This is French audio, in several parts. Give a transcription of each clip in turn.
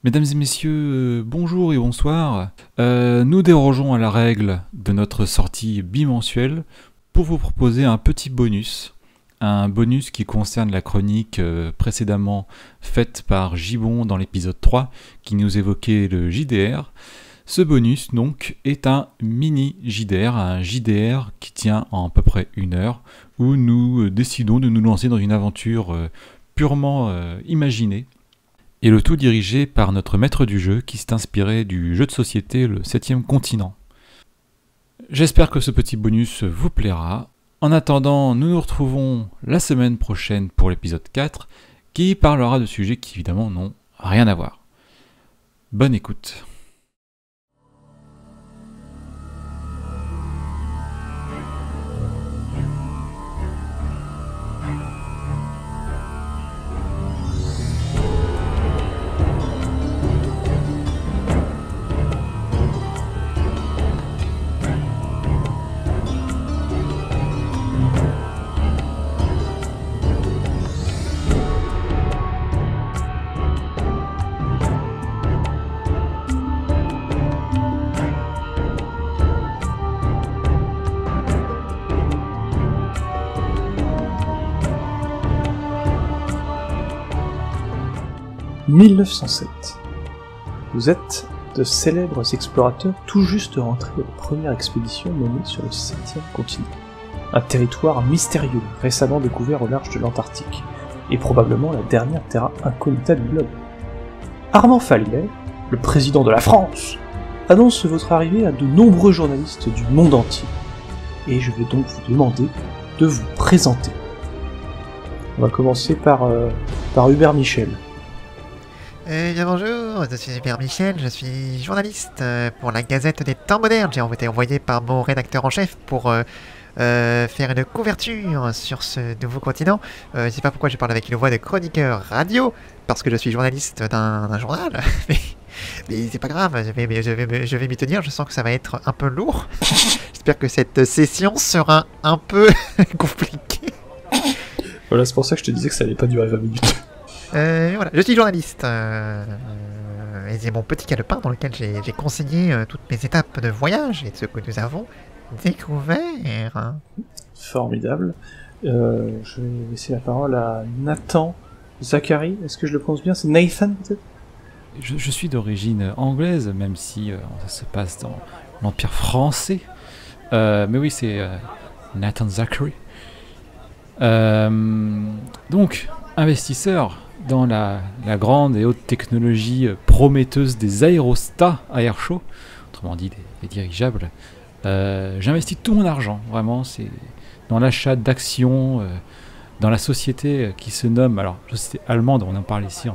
Mesdames et messieurs, bonjour et bonsoir. Nous dérogeons à la règle de notre sortie bimensuelle pour vous proposer un petit bonus. Un bonus qui concerne la chronique précédemment faite par Gibbon dans l'épisode 3 qui nous évoquait le JDR. Ce bonus donc est un mini JDR, un JDR qui tient en à peu près 1 heure où nous décidons de nous lancer dans une aventure purement imaginée. Et le tout dirigé par notre maître du jeu qui s'est inspiré du jeu de société Le 7ème continent. J'espère que ce petit bonus vous plaira. En attendant, nous nous retrouvons la semaine prochaine pour l'épisode 4 qui parlera de sujets qui évidemment n'ont rien à voir. Bonne écoute. « 1907. Vous êtes de célèbres explorateurs tout juste rentrés de la première expédition menée sur le 7ème continent. Un territoire mystérieux récemment découvert au large de l'Antarctique, et probablement la dernière terra incognita du globe. Armand Falmet, le président de la France, annonce votre arrivée à de nombreux journalistes du monde entier, et je vais donc vous demander de vous présenter. On va commencer par Hubert Michel. Bien bonjour, je suis Hubert Michel, je suis journaliste pour la Gazette des Temps Modernes. J'ai été envoyé par mon rédacteur en chef pour faire une couverture sur ce nouveau continent. Je sais pas pourquoi je parle avec une voix de chroniqueur radio, parce que je suis journaliste d'un journal, mais c'est pas grave, je vais m'y tenir, je sens que ça va être un peu lourd. J'espère que cette session sera un peu compliquée. Voilà, c'est pour ça que je te disais que ça allait pas durer 20 minutes. Voilà, je suis journaliste et j'ai mon petit calepin dans lequel j'ai consigné toutes mes étapes de voyage et ce que nous avons découvert. Formidable. Je vais laisser la parole à Nathan Zachary. Est-ce que je le prononce bien? C'est Nathan peut-être? Je suis d'origine anglaise, même si ça se passe dans l'Empire français. Mais oui, c'est Nathan Zachary. Donc, investisseur dans la grande et haute technologie prometteuse des aérostats à air chaud, autrement dit des dirigeables, j'investis tout mon argent, vraiment, c'est dans l'achat d'actions, dans la société qui se nomme, alors société allemande, on en parle ici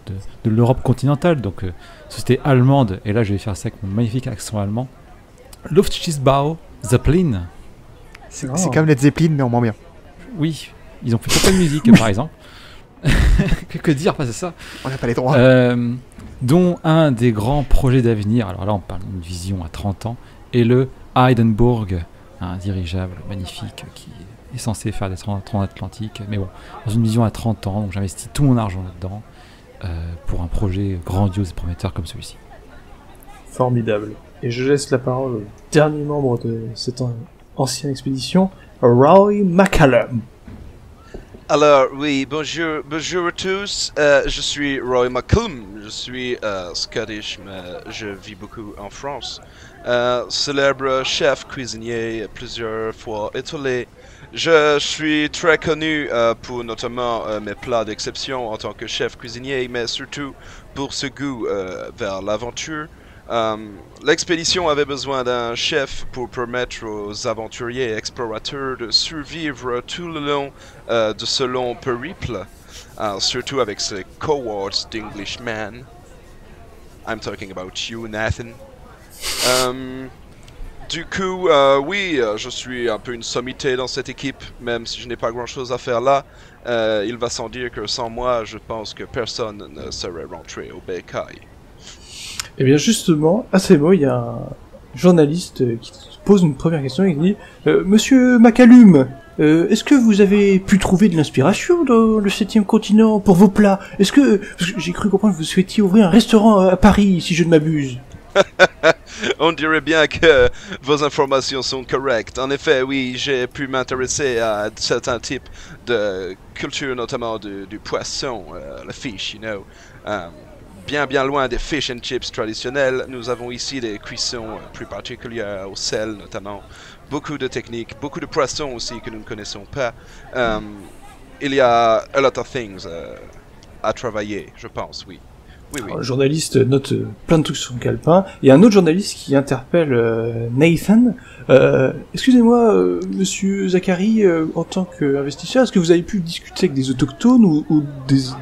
de l'Europe continentale, donc société allemande, et là je vais faire ça avec mon magnifique accent allemand, Luftschiffbau Zeppelin. C'est comme les Zeppelin, mais en moins bien. Oui, ils ont fait toute la musique par exemple. que dire, pas c'est ça. On n'a pas les droits. Dont un des grands projets d'avenir, alors là on parle d'une vision à 30 ans, est le Hindenburg, un dirigeable magnifique qui est censé faire des transatlantiques, mais bon, dans une vision à 30 ans, donc j'investis tout mon argent là-dedans pour un projet grandiose et prometteur comme celui-ci. Formidable. Et je laisse la parole au dernier membre de cette ancienne expédition, Roy McCallum. Alors oui, bonjour à tous, je suis Roy McCallum, je suis Scottish mais je vis beaucoup en France. Célèbre chef cuisinier plusieurs fois étoilé. Je suis très connu pour notamment mes plats d'exception en tant que chef cuisinier, mais surtout pour ce goût vers l'aventure. L'expédition avait besoin d'un chef pour permettre aux aventuriers et explorateurs de survivre tout le long de ce long périple, surtout avec ces cohorts d'Englishmen. I'm talking about you, Nathan. Du coup, oui, je suis un peu une sommité dans cette équipe, même si je n'ai pas grand-chose à faire là. Il va sans dire que sans moi, je pense que personne ne serait rentré au Bécaye. Et bien justement, à ces mots, il y a journaliste qui pose une première question et qui dit Monsieur McCallum, est-ce que vous avez pu trouver de l'inspiration dans le 7e continent pour vos plats? Est-ce que... parce que j'ai cru comprendre que vous souhaitiez ouvrir un restaurant à Paris, si je ne m'abuse. On dirait bien que vos informations sont correctes. En effet, oui, j'ai pu m'intéresser à certains types de culture, notamment du poisson, la fish, you know. Bien loin des fish and chips traditionnels, nous avons ici des cuissons plus particulières au sel notamment. Beaucoup de techniques, beaucoup de poissons aussi que nous ne connaissons pas. Il y a a lot of things à travailler, je pense, oui. Oui. Alors, le journaliste note plein de trucs sur son calepin. Il y a un autre journaliste qui interpelle Nathan. Excusez-moi, monsieur Zachary, en tant qu'investisseur, est-ce que vous avez pu discuter avec des autochtones ou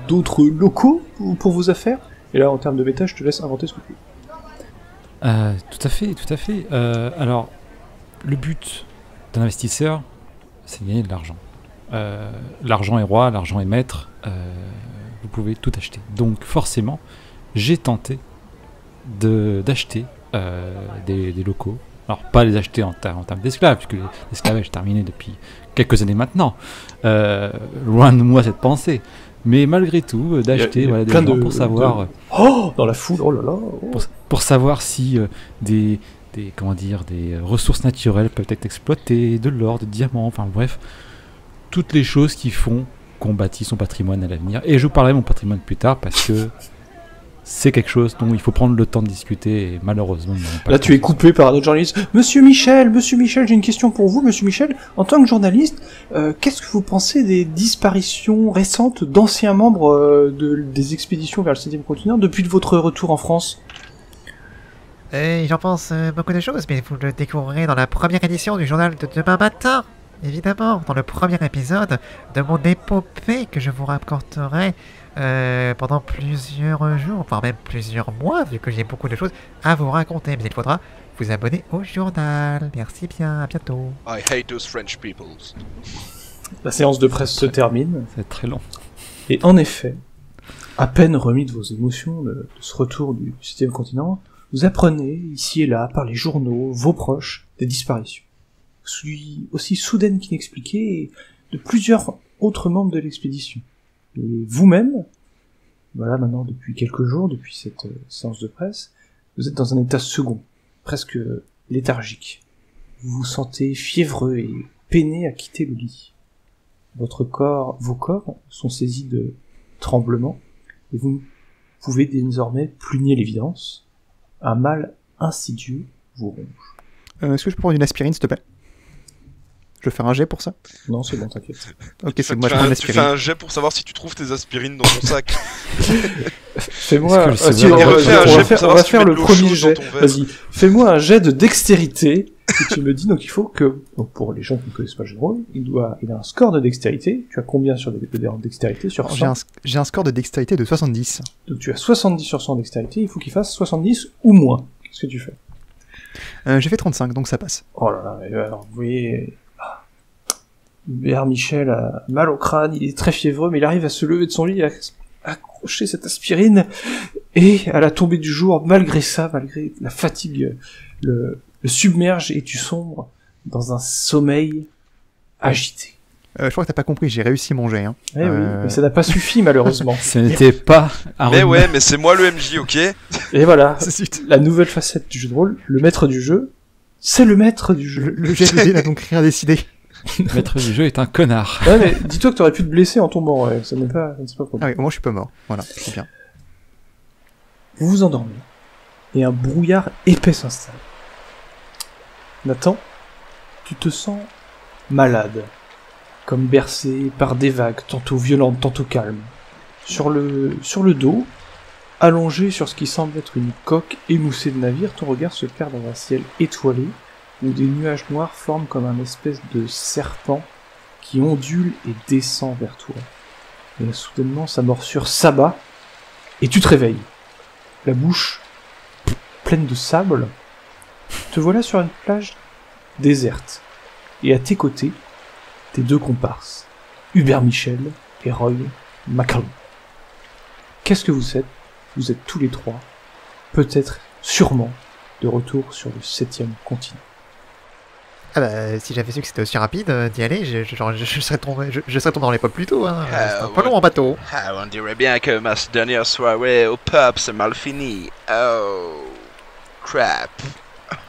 d'autres locaux pour vos affaires? Et là, en termes de méta, je te laisse inventer ce que tu veux. Tout à fait. Alors, le but d'un investisseur, c'est de gagner de l'argent. L'argent est roi, l'argent est maître. Vous pouvez tout acheter. Donc forcément, j'ai tenté d'acheter des locaux. Alors pas les acheter en termes d'esclaves, puisque l'esclavage est terminé depuis quelques années maintenant. Loin de moi cette pensée. Mais malgré tout, d'acheter des gens pour savoir... Oh, dans la foule, oh là là oh. Pour savoir si des ressources naturelles peuvent être exploitées, de l'or, des diamants, enfin bref, toutes les choses qui font qu'on bâtit son patrimoine à l'avenir. Et je vous parlerai de mon patrimoine plus tard parce que c'est quelque chose dont il faut prendre le temps de discuter et malheureusement... Là tu es coupé par un autre journaliste. Monsieur Michel, j'ai une question pour vous, monsieur Michel. En tant que journaliste, qu'est-ce que vous pensez des disparitions récentes d'anciens membres des expéditions vers le 7e continent depuis votre retour en France? J'en pense beaucoup de choses, mais vous le découvrirez dans la première édition du journal de demain matin. Évidemment, dans le premier épisode de mon épopée que je vous raconterai pendant plusieurs jours, voire même plusieurs mois, vu que j'ai beaucoup de choses à vous raconter. Mais il faudra vous abonner au journal. Merci bien, à bientôt. I hate those French people. La séance de presse se termine. C'est très long. Et en effet, à peine remis de vos émotions de ce retour du 7e continent, vous apprenez, ici et là, par les journaux, vos proches, des disparitions. Aussi soudaine qu'inexpliquée, de plusieurs autres membres de l'expédition. Et vous-même, voilà maintenant depuis quelques jours, depuis cette séance de presse, vous êtes dans un état second, presque léthargique. Vous vous sentez fiévreux et peiné à quitter le lit. Vos corps sont saisis de tremblements, et vous pouvez désormais plus nier l'évidence. Un mal insidieux vous ronge. Est-ce que je peux prendre une aspirine, s'il te plaît? Je vais faire un jet pour ça? Non, c'est bon, t'inquiète. Ok, c'est moi, je prends l'aspirine. Tu fais un jet pour savoir si tu trouves tes aspirines dans ton sac. Fais-moi... on va faire le premier jet. Vas-y, fais-moi un jet de dextérité. Et tu me dis, donc il faut que... Donc pour les gens qui ne connaissent pas le jeu de rôle, il a un score de dextérité. Tu as combien sur de dextérité sur 100? J'ai un score de dextérité de 70. Donc tu as 70 sur 100 dextérité, il faut qu'il fasse 70 ou moins. Qu'est-ce que tu fais? J'ai fait 35, donc ça passe. Oh là là, alors vous voyez... Hubert Michel a mal au crâne, il est très fiévreux, mais il arrive à se lever de son lit, à accrocher cette aspirine, et à la tombée du jour, malgré ça, malgré la fatigue, le submerge, et tu sombres dans un sommeil agité. Je crois que t'as pas compris, j'ai réussi mon jet. Hein. Oui, mais ça n'a pas suffi, malheureusement. Ce n'était pas... Mais ouais, mais c'est moi le MJ, ok? Et voilà, la nouvelle facette du jeu de rôle, le maître du jeu, c'est le maître du jeu. Le jet de dé n'a donc rien décidé. Le maître du jeu est un connard. Ouais, mais dis-toi que t'aurais pu te blesser en tombant, ouais. Ça n'est pas probable. Ah oui, moi je suis pas mort, voilà, c'est bien. Vous vous endormez, et un brouillard épais s'installe. Nathan, tu te sens malade, comme bercé par des vagues, tantôt violentes, tantôt calmes. Sur le dos, allongé sur ce qui semble être une coque émoussée de navire, ton regard se perd dans un ciel étoilé, où des nuages noirs forment comme un espèce de serpent qui ondule et descend vers toi. Et soudainement, sa morsure s'abat, et tu te réveilles. La bouche pleine de sable. Te voilà sur une plage déserte. Et à tes côtés, tes deux comparses, Hubert Michel et Roy McCallum. Qu'est-ce que vous êtes? Vous êtes tous les trois, peut-être, sûrement, de retour sur le 7e continent. Ah bah, si j'avais su que c'était aussi rapide d'y aller, je serais tombé dans les pommes plus tôt, hein. C'est un peu long en bateau. Ah, on dirait bien que ma dernière soirée au pub s'est mal finie. Oh, crap.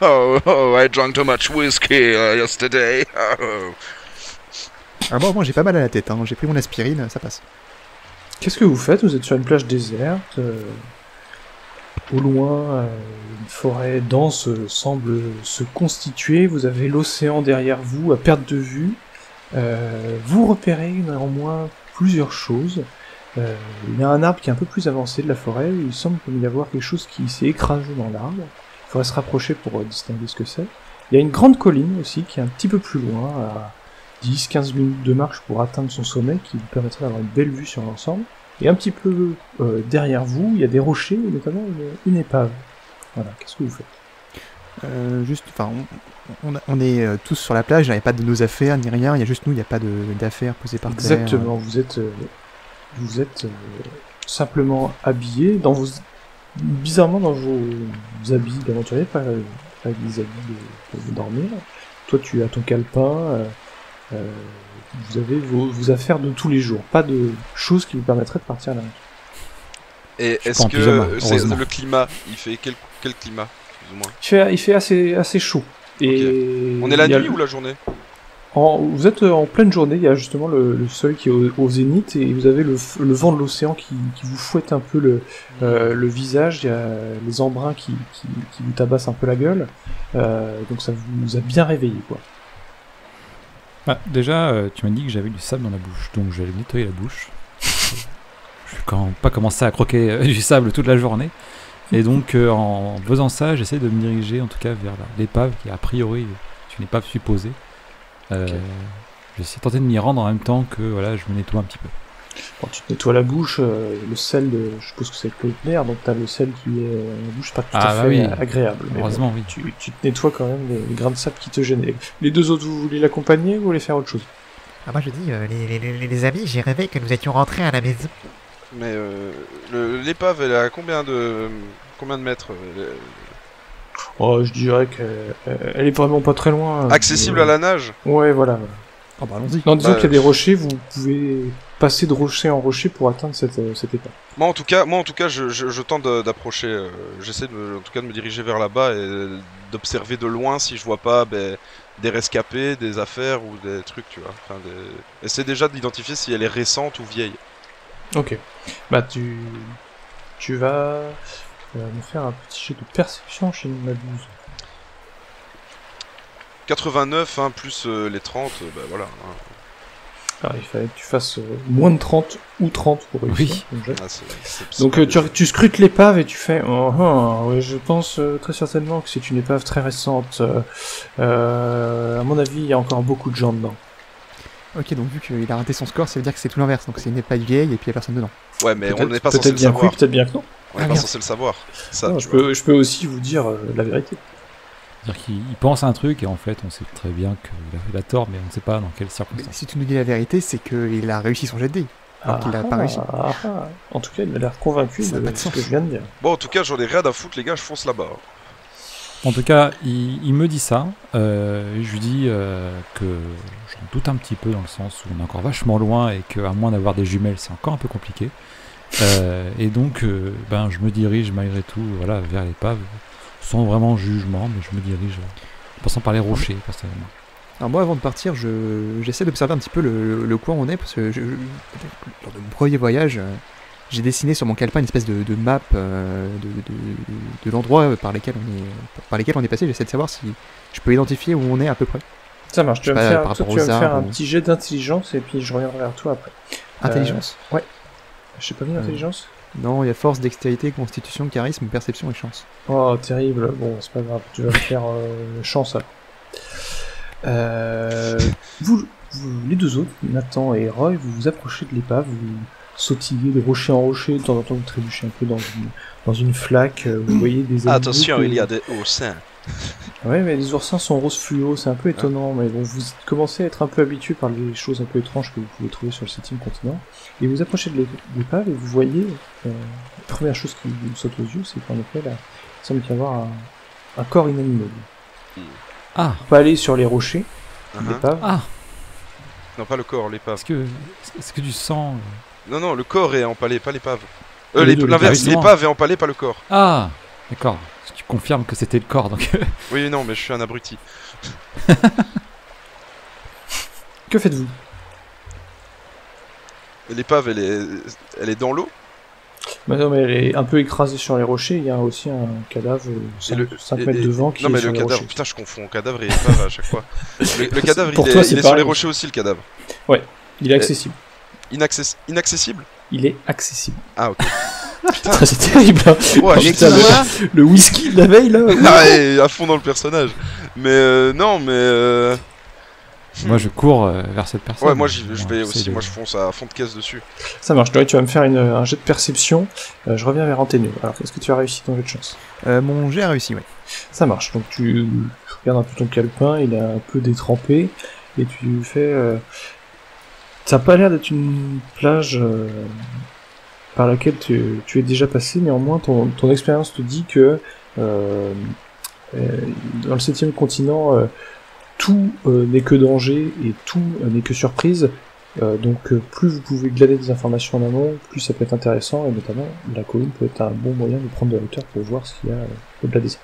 Oh, I drank too much whiskey yesterday. Oh. Ah bon, moi j'ai pas mal à la tête, hein. J'ai pris mon aspirine, ça passe. Qu'est-ce que vous faites? Vous êtes sur une plage déserte. Au loin, une forêt dense semble se constituer. Vous avez l'océan derrière vous, à perte de vue. Vous repérez néanmoins plusieurs choses. Il y a un arbre qui est un peu plus avancé de la forêt. Il semble comme y avoir quelque chose qui s'est écrasé dans l'arbre. Il faudrait se rapprocher pour distinguer ce que c'est. Il y a une grande colline aussi qui est un petit peu plus loin, à 10-15 minutes de marche pour atteindre son sommet, qui vous permettrait d'avoir une belle vue sur l'ensemble. Et un petit peu derrière vous, il y a des rochers, et notamment une épave. Voilà, qu'est-ce que vous faites? Juste, enfin, on est tous sur la plage, il n'y a pas de nos affaires ni rien, il y a juste nous, il n'y a pas d'affaires posées par terre. Exactement, vous êtes simplement habillés, bizarrement dans vos habits d'aventurier, pas avec des habits de dormir. Toi, tu as ton calepin, vous avez vos affaires de tous les jours, pas de choses qui vous permettraient de partir à la mer. Et Je suis est-ce pas en pyjama, que heureusement. le climat, il fait quel climat, plus ou moins? Il fait assez chaud. Et On est la il y a nuit ou la journée? vous êtes en pleine journée, il y a justement le soleil qui est au zénith, et vous avez le vent de l'océan qui vous fouette un peu le visage, il y a les embruns qui vous tabassent un peu la gueule, donc ça vous a bien réveillé, quoi. Ah, déjà, tu m'as dit que j'avais du sable dans la bouche, donc je vais aller nettoyer la bouche. Je vais quand même pas commencer à croquer du sable toute la journée. Et donc, en faisant ça, j'essaie de me diriger en tout cas vers l'épave qui, a priori, est une épave supposée. Ok. Je vais tenter de m'y rendre en même temps que voilà, je me nettoie un petit peu. Quand tu te nettoies la bouche, le sel, je suppose que c'est avec le nerf, donc t'as le sel qui est dans la bouche, pas tout à Ah, fait oui. agréable. Mais Heureusement, bon, oui. tu te nettoies quand même les grains de sable qui te gênaient. Les deux autres, vous voulez l'accompagner ou vous voulez faire autre chose? Ah, moi je dis, les amis, j'ai rêvé que nous étions rentrés à la maison. Mais l'épave, elle est à combien de mètres Oh, je dirais qu'elle est vraiment pas très loin. Accessible à la nage? Ouais, voilà. Oh bah allons-y. Non, disons Bah, qu'il y a des rochers, vous pouvez passer de rocher en rocher pour atteindre cette épave. Moi en tout cas, je tente d'approcher. J'essaie en tout cas de me diriger vers là-bas et d'observer de loin si je vois pas des rescapés, des affaires ou des trucs, tu vois. Enfin, essaie déjà d'identifier si elle est récente ou vieille. Ok. Bah, tu vas me faire un petit jet de perception chez Madouze. 89, hein, plus les 30, bah voilà. Hein. Alors, il fallait que tu fasses moins de 30 ou 30 pour réussir. Oui. Ah, c'est Donc pas tu scrutes l'épave et tu fais ouais, je pense très certainement que c'est une épave très récente. À mon avis, il y a encore beaucoup de gens dedans. Ok, donc vu qu'il a raté son score, ça veut dire que c'est tout l'inverse, donc c'est une épave vieille et puis il y a personne dedans. Ouais, mais on n'est pas Peut-être censé le bien que oui, savoir. peut-être bien que non. On n'est pas censé le savoir. Ça, Non, tu je vois. peux aussi vous dire la vérité. C'est-à-dire qu'il pense à un truc et en fait, on sait très bien qu'il a tort, mais on ne sait pas dans quelles Mais circonstances. si tu nous dis la vérité, c'est qu'il a réussi son jet de dés. Alors qu'il a pas réussi. En tout cas, il m'a l'air convaincu Ça a de pas de ce sens. que je viens de dire. Bon, en tout cas, j'en ai rien à foutre, les gars, je fonce là-bas. En tout cas, il me dit ça. Je lui dis que j'en doute un petit peu dans le sens où on est encore vachement loin et qu'à moins d'avoir des jumelles, c'est encore un peu compliqué. Et donc, je me dirige malgré tout voilà, vers l'épave, sans vraiment jugement, mais je me dirige en passant par les rochers, personnellement. Alors moi, avant de partir, j'essaie d'observer un petit peu le coin où on est, parce que lors de mon premier voyage, j'ai dessiné sur mon calepin une espèce de map de l'endroit par lesquels on est passé. J'essaie de savoir si je peux identifier où on est à peu près. Ça marche, tu vas me Pas faire, par toi, rapport tu vas me aux faire un arbres. petit jet d'intelligence et puis je reviendrai vers toi après. Intelligence. Je sais pas bien l'intelligence. Non, il y a force, dextérité, constitution, charisme, perception et chance. Oh, terrible. Bon, c'est pas grave, tu vas me faire chance alors. Vous, les deux autres, Nathan et Roy, vous vous approchez de l'épave, vous sautillez de rocher en rocher, de temps en temps vous trébuchez un peu dans une flaque, vous voyez des animaux Attention, que- il y a des oursins. Ouais, mais les oursins sont rose fluo, c'est un peu étonnant, mais bon, vous commencez à être un peu habitué par les choses un peu étranges que vous pouvez trouver sur le 7e continent, et vous approchez de l'épave et vous voyez, la première chose qui vous saute aux yeux, c'est qu'en effet, là, il semble y avoir un corps inanimé. Ah, On peut aller sur les rochers, Uh-huh. l'épave. ah, Non, pas le corps, l'épave. est-ce que du sang... Non, le corps est empalé, pas l'épave. Les deux, L'inverse, les deux. l'épave est empalée, pas le corps. Ah, d'accord. Tu confirmes que c'était le corps, donc... Oui, non, mais je suis un abruti. Que faites-vous? L'épave, elle est dans l'eau. Bah non, mais elle est un peu écrasée sur les rochers. Il y a aussi un cadavre 5 mètres devant qui Non, est mais sur le les cadavre, rochers. putain, je confonds cadavre et épave à chaque fois. Le cadavre, Pour il toi, est c'est sur les pareil. rochers aussi, le cadavre. Il est accessible. Inaccessible. Il est accessible. Ah, ok. Putain, Ah, c'est terrible. Hein. ouais, Il est putain, quoi? le whisky de la veille là. ah, ouais, à fond dans le personnage. Mais non, mais. Moi, je cours vers cette personne. Ouais, moi je vais j'essaie aussi, de- moi je fonce à fond de caisse dessus. Ça marche. Tu vas me faire un jet de perception. Je reviens vers Anténio. Alors, est-ce que tu as réussi ton jet de chance? Mon jet a réussi, ouais. Ça marche. Donc tu regardes un peu ton calepin. Il est un peu détrempé et tu fais. Ça n'a pas l'air d'être une plage par laquelle tu es déjà passé. Néanmoins, ton expérience te dit que dans le 7e continent, tout n'est que danger et tout n'est que surprise. Donc plus vous pouvez glaner des informations en amont, plus ça peut être intéressant, et notamment la colline peut être un bon moyen de prendre de la hauteur pour voir ce qu'il y a au-delà des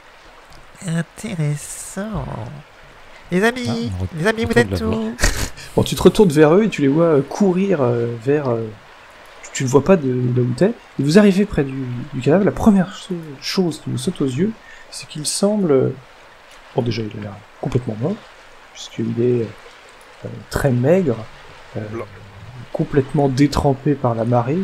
arbres. Intéressant. Les amis, Ah, on les amis, vous retourne êtes la voir. où? Bon, tu te retournes vers eux et tu les vois courir vers... tu ne vois pas de là où t'es, et vous arrivez près du cadavre. La première chose qui vous saute aux yeux, c'est qu'il semble... Bon, déjà, il a l'air complètement mort, puisqu'il est très maigre, Blanc. complètement détrempé par la marée,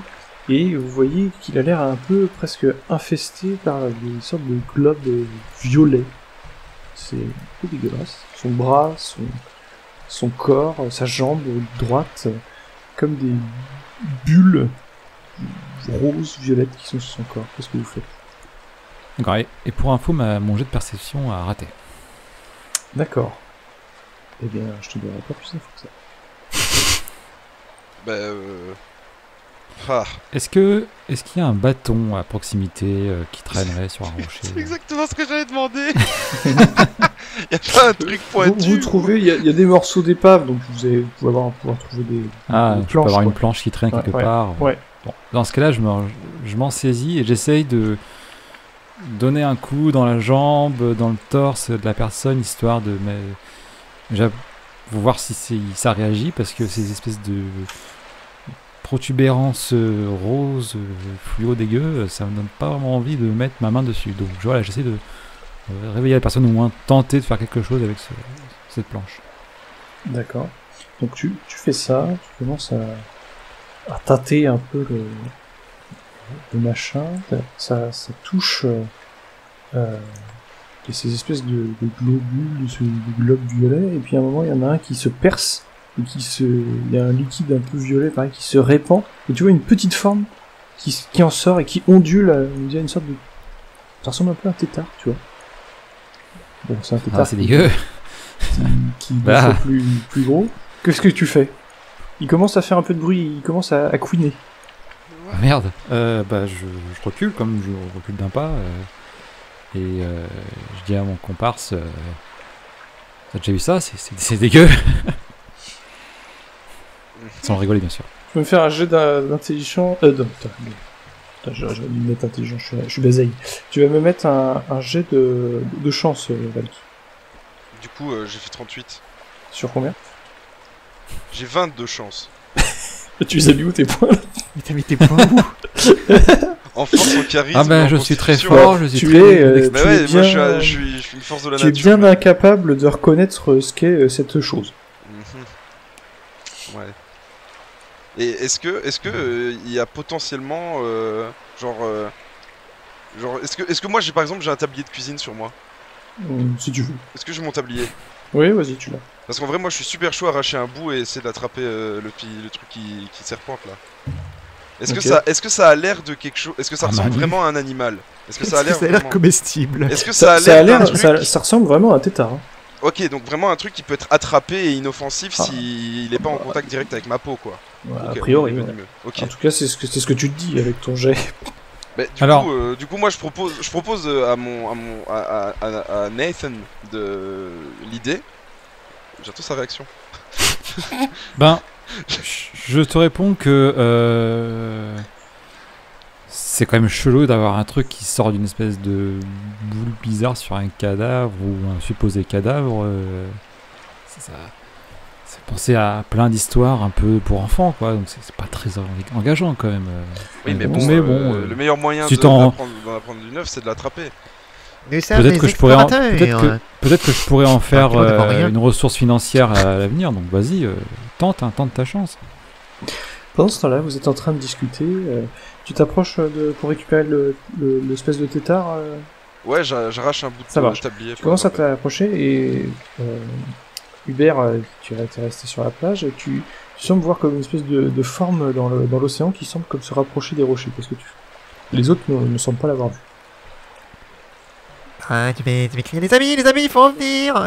et vous voyez qu'il a l'air un peu presque infesté par des sortes de globes violets. C'est un peu dégueulasse. Son bras, son corps, sa jambe droite, comme des bulles roses, violettes qui sont sur son corps. Qu'est-ce que vous faites? D'accord, et pour info, mon jet de perception a raté. D'accord. Eh bien, je te donnerai pas plus d'infos que ça. Bah Ah, Est-ce qu'il y a un bâton à proximité qui traînerait sur un rocher c'est exactement ce que j'avais demandé. Y'a pas un truc pointu. Vous trouvez, il y a des morceaux d'épave, donc vous pouvez pouvoir trouver des Ah, des je peux avoir quoi. une planche qui traîne quelque Ouais, part. ouais. Bon, dans ce cas-là, je m'en saisis et j'essaye de donner un coup dans la jambe, dans le torse de la personne, histoire de déjà voir si ça réagit, parce que ces espèces de protubérances roses, fluo dégueu, ça me donne pas vraiment envie de mettre ma main dessus. Donc voilà, j'essaie de réveiller la personne, au moins tenter de faire quelque chose avec cette planche. D'accord. Donc tu fais ça, tu commences à tâter un peu le machin, ça touche ces espèces de globules, de globes violets, et puis à un moment il y en a un qui se perce, et il y a un liquide un peu violet pareil qui se répand, et tu vois une petite forme qui en sort et qui ondule, on dirait une sorte de... Ça ressemble un peu à un tétard, tu vois. Bon, c'est un tétard. Ah, c'est dégueu. Qui Bah. plus gros. Qu'est-ce que tu fais? Il commence à faire un peu de bruit, il commence à couiner. Ah, merde. Je recule, comme je recule d'un pas, et je dis à mon comparse, t'as déjà vu ça? C'est dégueu. Sans rigoler, bien sûr. Tu peux me faire un jet d'intelligence... non, putain, j'aurais dû me mettre intelligent, je suis baseille. Tu vas me mettre un jet de chance, Valky. Du coup, j'ai fait 38. Sur combien? J'ai 22 chances. Tu les as mis où tes points? Mais t'as mis tes points où? En force, en charisme. Ah ben, en je suis très constitution. fort, je suis Tu très... es... Bah tu ouais, es moi bien... je suis une force de la Tu es nature. bien incapable de reconnaître ce qu'est cette chose. Mhm. Ouais. Et est-ce que il y a potentiellement est-ce que moi j'ai par exemple j'ai un tablier de cuisine sur moi? Si tu veux. Est-ce que j'ai mon tablier? Oui, vas-y, tu l'as. Parce qu'en vrai moi je suis super chaud à arracher un bout et essayer d'attraper le truc qui serpente là. Est-ce Ok. que ça a l'air de quelque chose? Est-ce que ça Ah, ressemble Manu. vraiment à un animal? Est-ce que ça a l'air Ça a l'air vraiment... comestible. Est-ce que ça a Ça a l'air d'un l'air... truc... Ça ressemble vraiment à un tétard. Hein. Ok, donc vraiment un truc qui peut être attrapé et inoffensif Ah. s'il est pas en contact direct avec ma peau quoi. Ouais, Ok, a priori, on ouais. venimeux. Ok. En tout cas, c'est ce que tu te dis avec ton jet. Bah, Alors- du coup, moi je propose à Nathan de l'idée. J'attends sa réaction. Ben, je te réponds que c'est quand même chelou d'avoir un truc qui sort d'une espèce de boule bizarre sur un cadavre ou un supposé cadavre. Ça penser à plein d'histoires un peu pour enfants, quoi. Donc c'est pas très engageant quand même. Oui, mais bon, bon, le meilleur moyen si d'en apprendre du neuf, c'est de l'attraper. Nous sommes Peut-être des que je pourrais en, explorateurs. peut-être que je pourrais en faire tu vois, devant rien. une ressource financière à l'avenir. Donc vas-y, tente ta chance. Pendant ce temps-là, vous êtes en train de discuter. Tu t'approches pour récupérer l'espèce de tétard. Ouais, j'arrache un bout Ça de marche. tablier. Tu commences à t'approcher et Hubert, tu es resté sur la plage et tu sembles voir comme une espèce de forme dans l'océan qui semble comme se rapprocher des rochers. Qu'est-ce que tu fais? Les autres ne semblent pas l'avoir vu. Ah, tu vais crier les amis, il faut revenir.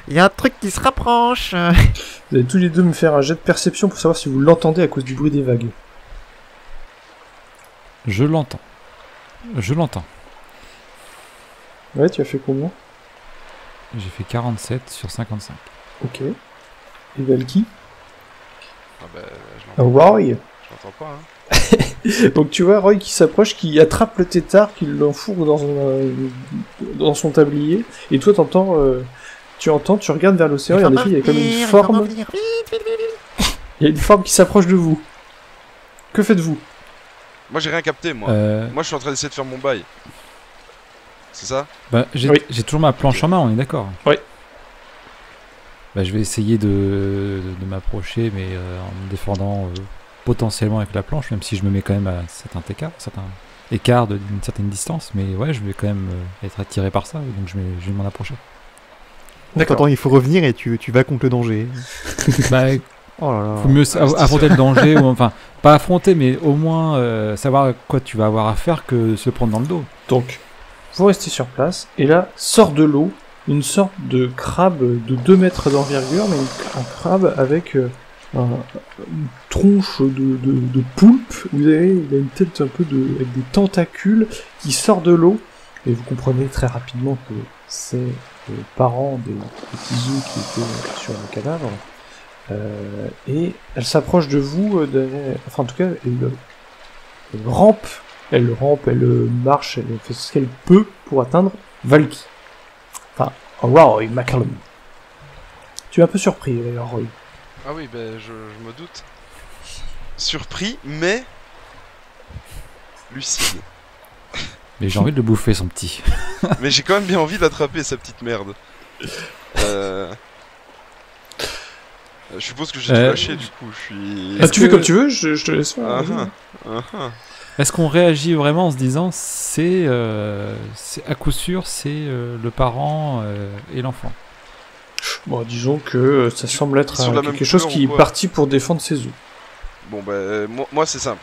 Il y a un truc qui se rapproche. Vous allez tous les deux me faire un jet de perception pour savoir si vous l'entendez à cause du bruit des vagues. Je l'entends. Ouais, tu as fait combien? J'ai fait 47 sur 55. Ok. Et Valky? Ah bah, je Roy? l'entends pas, hein. Donc tu vois Roy qui s'approche, qui attrape le tétard, qui l'enfourre dans son tablier, et toi tu regardes vers l'océan, et en effet il y a comme une forme, il y a une forme qui s'approche de vous. Que faites-vous? Moi j'ai rien capté, moi. Moi je suis en train d'essayer de faire mon bail. C'est ça? Bah, j'ai Oui. toujours ma planche en main, on est d'accord? Oui. Bah, je vais essayer de m'approcher, mais en me défendant potentiellement avec la planche, même si je me mets quand même à certain écart d'une certaine distance. Mais ouais, je vais quand même être attiré par ça, donc je vais m'en approcher. D'accord. Attends, il faut revenir et tu vas contre le danger. Bah, Oh là là. faut mieux affronter le danger, ou enfin, pas affronter, mais au moins savoir à quoi tu vas avoir affaire que se le prendre dans le dos. Donc, vous restez sur place, et là sort de l'eau une sorte de crabe de 2 mètres d'envergure, mais un crabe avec une tronche de poulpe. Il a une tête un peu avec des tentacules qui sort de l'eau, et vous comprenez très rapidement que c'est les parents des petits œufs qui étaient sur le cadavre. Et elle s'approche de vous, enfin en tout cas elle rampe, elle marche, elle fait ce qu'elle peut pour atteindre Valky. Enfin, Roy McCallum. Tu es un peu surpris, Roy. Ah oui, ben je me doute. Surpris, mais lucide. Mais j'ai envie de le bouffer, son petit. Mais j'ai quand même bien envie d'attraper sa petite merde. Je suppose que j'ai dû lâcher du coup, je suis... Tu fais comme tu veux, je te laisse faire. Est-ce qu'on réagit vraiment en se disant c'est à coup sûr c'est le parent et l'enfant? Bon, disons que ça semble être sur la même quelque chose couleur qui est ou quoi? parti pour défendre ses œufs. Bon bah moi c'est simple.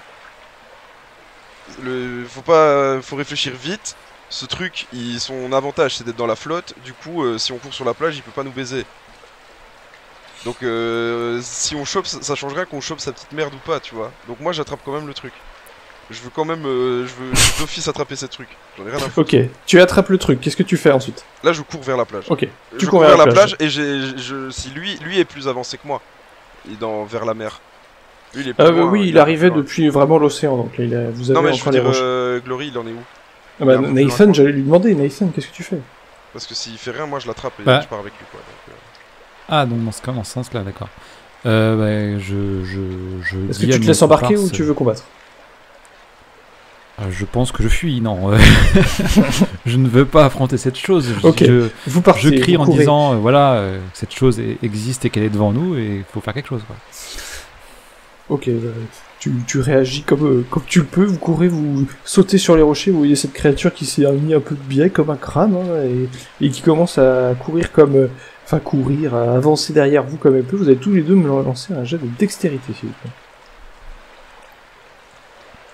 Faut réfléchir vite. Ce truc, son avantage c'est d'être dans la flotte. Du coup, si on court sur la plage, il peut pas nous baiser. Donc si on chope, ça change rien qu'on chope sa petite merde ou pas, tu vois. Donc moi j'attrape quand même le truc. Je veux quand même, je veux d'office attraper ces trucs. J'en ai rien à foutre. Ok, tu attrapes le truc, qu'est-ce que tu fais ensuite? Là je cours vers la plage. Ok, Je cours vers la plage et si lui est plus avancé que moi, vers la mer. Lui, il est plus loin, oui, il arrivait depuis vraiment l'océan, donc là, vous avez non mais je encore veux les roches. dire, Glory il en est où? Ah bah, il est un peu plus Nathan, loin. j'allais lui demander, Nathan, qu'est-ce que tu fais? Parce que s'il fait rien, moi je l'attrape et Bah. je pars avec lui quoi. Donc, Ah, donc dans ce sens-là, d'accord. Bah, je Est-ce que dis à tu te mes laisses embarquer ou comparses, tu veux combattre? Je pense que je fuis, non. Je ne veux pas affronter cette chose. Ok. Vous partez, Je crie vous en courez. disant, voilà, cette chose existe et qu'elle est devant nous et il faut faire quelque chose, quoi. Ok, tu réagis comme tu le peux, vous courez, vous sautez sur les rochers, vous voyez cette créature qui s'est mis un peu de biais comme un crâne, hein, et qui commence à courir à avancer derrière vous comme elle peut. Vous allez tous les deux me lancer un jet de dextérité, s'il vous plaît.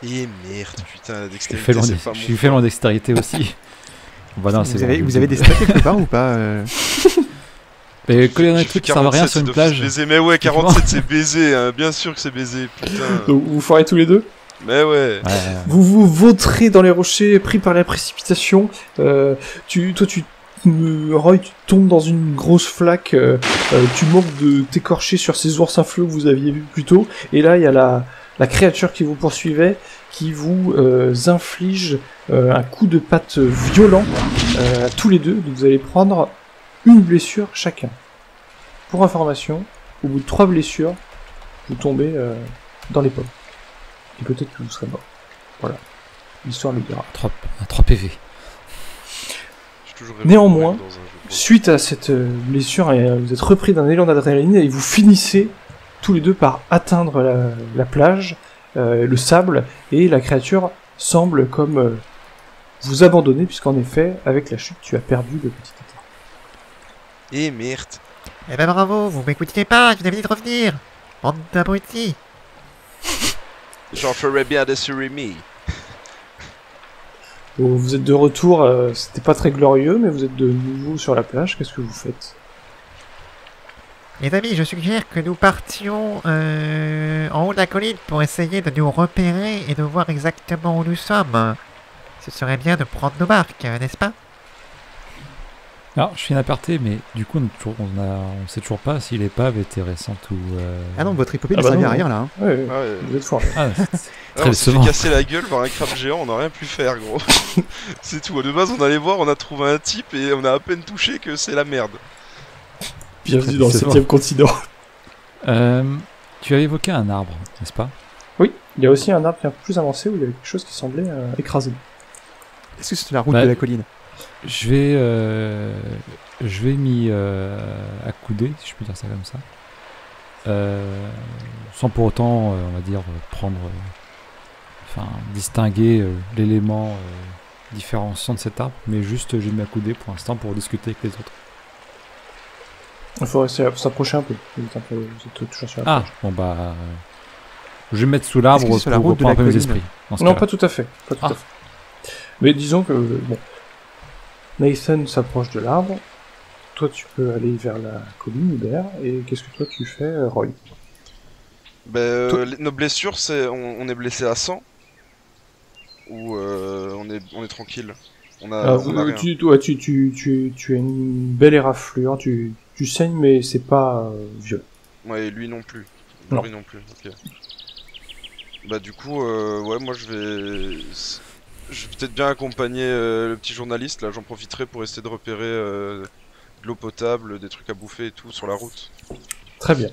Et merde, putain, la Je suis dextérité, faible en, c'est pas je mon suis faible en dextérité aussi. Voilà, Vous avez des stats quelque part ou pas Mais coller dans J'ai des trucs fait qui servent à rien 47, sur une c'est plage. baiser. Mais ouais, 47 c'est baiser, hein. Bien sûr que c'est baiser, putain. Donc vous ferez tous les deux? Mais ouais. Vous vous vautrez dans les rochers, pris par la précipitation. Roy, tu tombes dans une grosse flaque. Tu manques de t'écorcher sur ces oursins fléaux que vous aviez vus plus tôt. Et là, il y a la créature qui vous poursuivait, qui vous inflige un coup de patte violent à tous les deux. Donc vous allez prendre une blessure chacun. Pour information, au bout de 3 blessures, vous tombez dans les pommes. Et peut-être que vous serez mort. Voilà. L'histoire le dira. 3 PV. J'ai toujours rêvé Néanmoins, de mourir dans un jeu. suite à cette blessure, vous êtes repris d'un élan d'adrénaline et vous finissez tous les deux par atteindre la plage, le sable, et la créature semble comme vous abandonner, puisqu'en effet, avec la chute, tu as perdu le petit état. Eh merde. Eh ben bravo, vous m'écoutiez pas, je vous avais dit de revenir. Bande d'abrutis. J'en ferais bien des surimi. Vous êtes de retour, c'était pas très glorieux, mais vous êtes de nouveau sur la plage, qu'est-ce que vous faites? Les amis, je suggère que nous partions en haut de la colline pour essayer de nous repérer et de voir exactement où nous sommes. Ce serait bien de prendre nos barques, n'est-ce pas? Alors, je fais une aparté, mais du coup, on sait toujours pas si l'épave était récente ou... Ah non, votre épopée Ah ne bah servait non, à rien là. Hein. Ouais, Ouais. vous êtes fort. Ah, c'est Ah, très on s'est fait décevant. casser la gueule par un crabe géant, on n'a rien pu faire, gros. C'est tout. De base, on allait voir, on a trouvé un type et on a à peine touché que c'est la merde. Bienvenue dans le C'est 7ème continent. Tu as évoqué un arbre, n'est-ce pas? Oui, il y a aussi un arbre qui est un peu plus avancé où il y avait quelque chose qui semblait écrasé. Est-ce que c'est la route Bah, de la colline? Je vais m'y accouder, si je peux dire ça comme ça. Sans pour autant, on va dire, distinguer l'élément différenciant de cet arbre, mais juste je vais m'y accouder pour l'instant pour discuter avec les autres. Il faut s'approcher un peu. Vous êtes toujours sur la Ah, plage. bon bah... je vais me mettre sous l'arbre Est-ce que c'est sur la pour route de reprendre un la peu mes colline esprits. dans ce Non, cas-là. pas tout à fait. Pas tout Ah. à fait. Mais disons que, bon, Nathan s'approche de l'arbre. Toi, tu peux aller vers la colline, Hubert. Et qu'est-ce que toi, tu fais, Roy? Nos blessures, on est blessé à 100 ou on est tranquille. On a rien. tu as une belle éraflure. Tu saignes, mais c'est pas violent. Ouais, et lui non plus. Non. Lui non plus, ok. Bah du coup, ouais, moi je vais peut-être bien accompagner le petit journaliste, là j'en profiterai pour essayer de repérer de l'eau potable, des trucs à bouffer et tout sur la route. Très bien.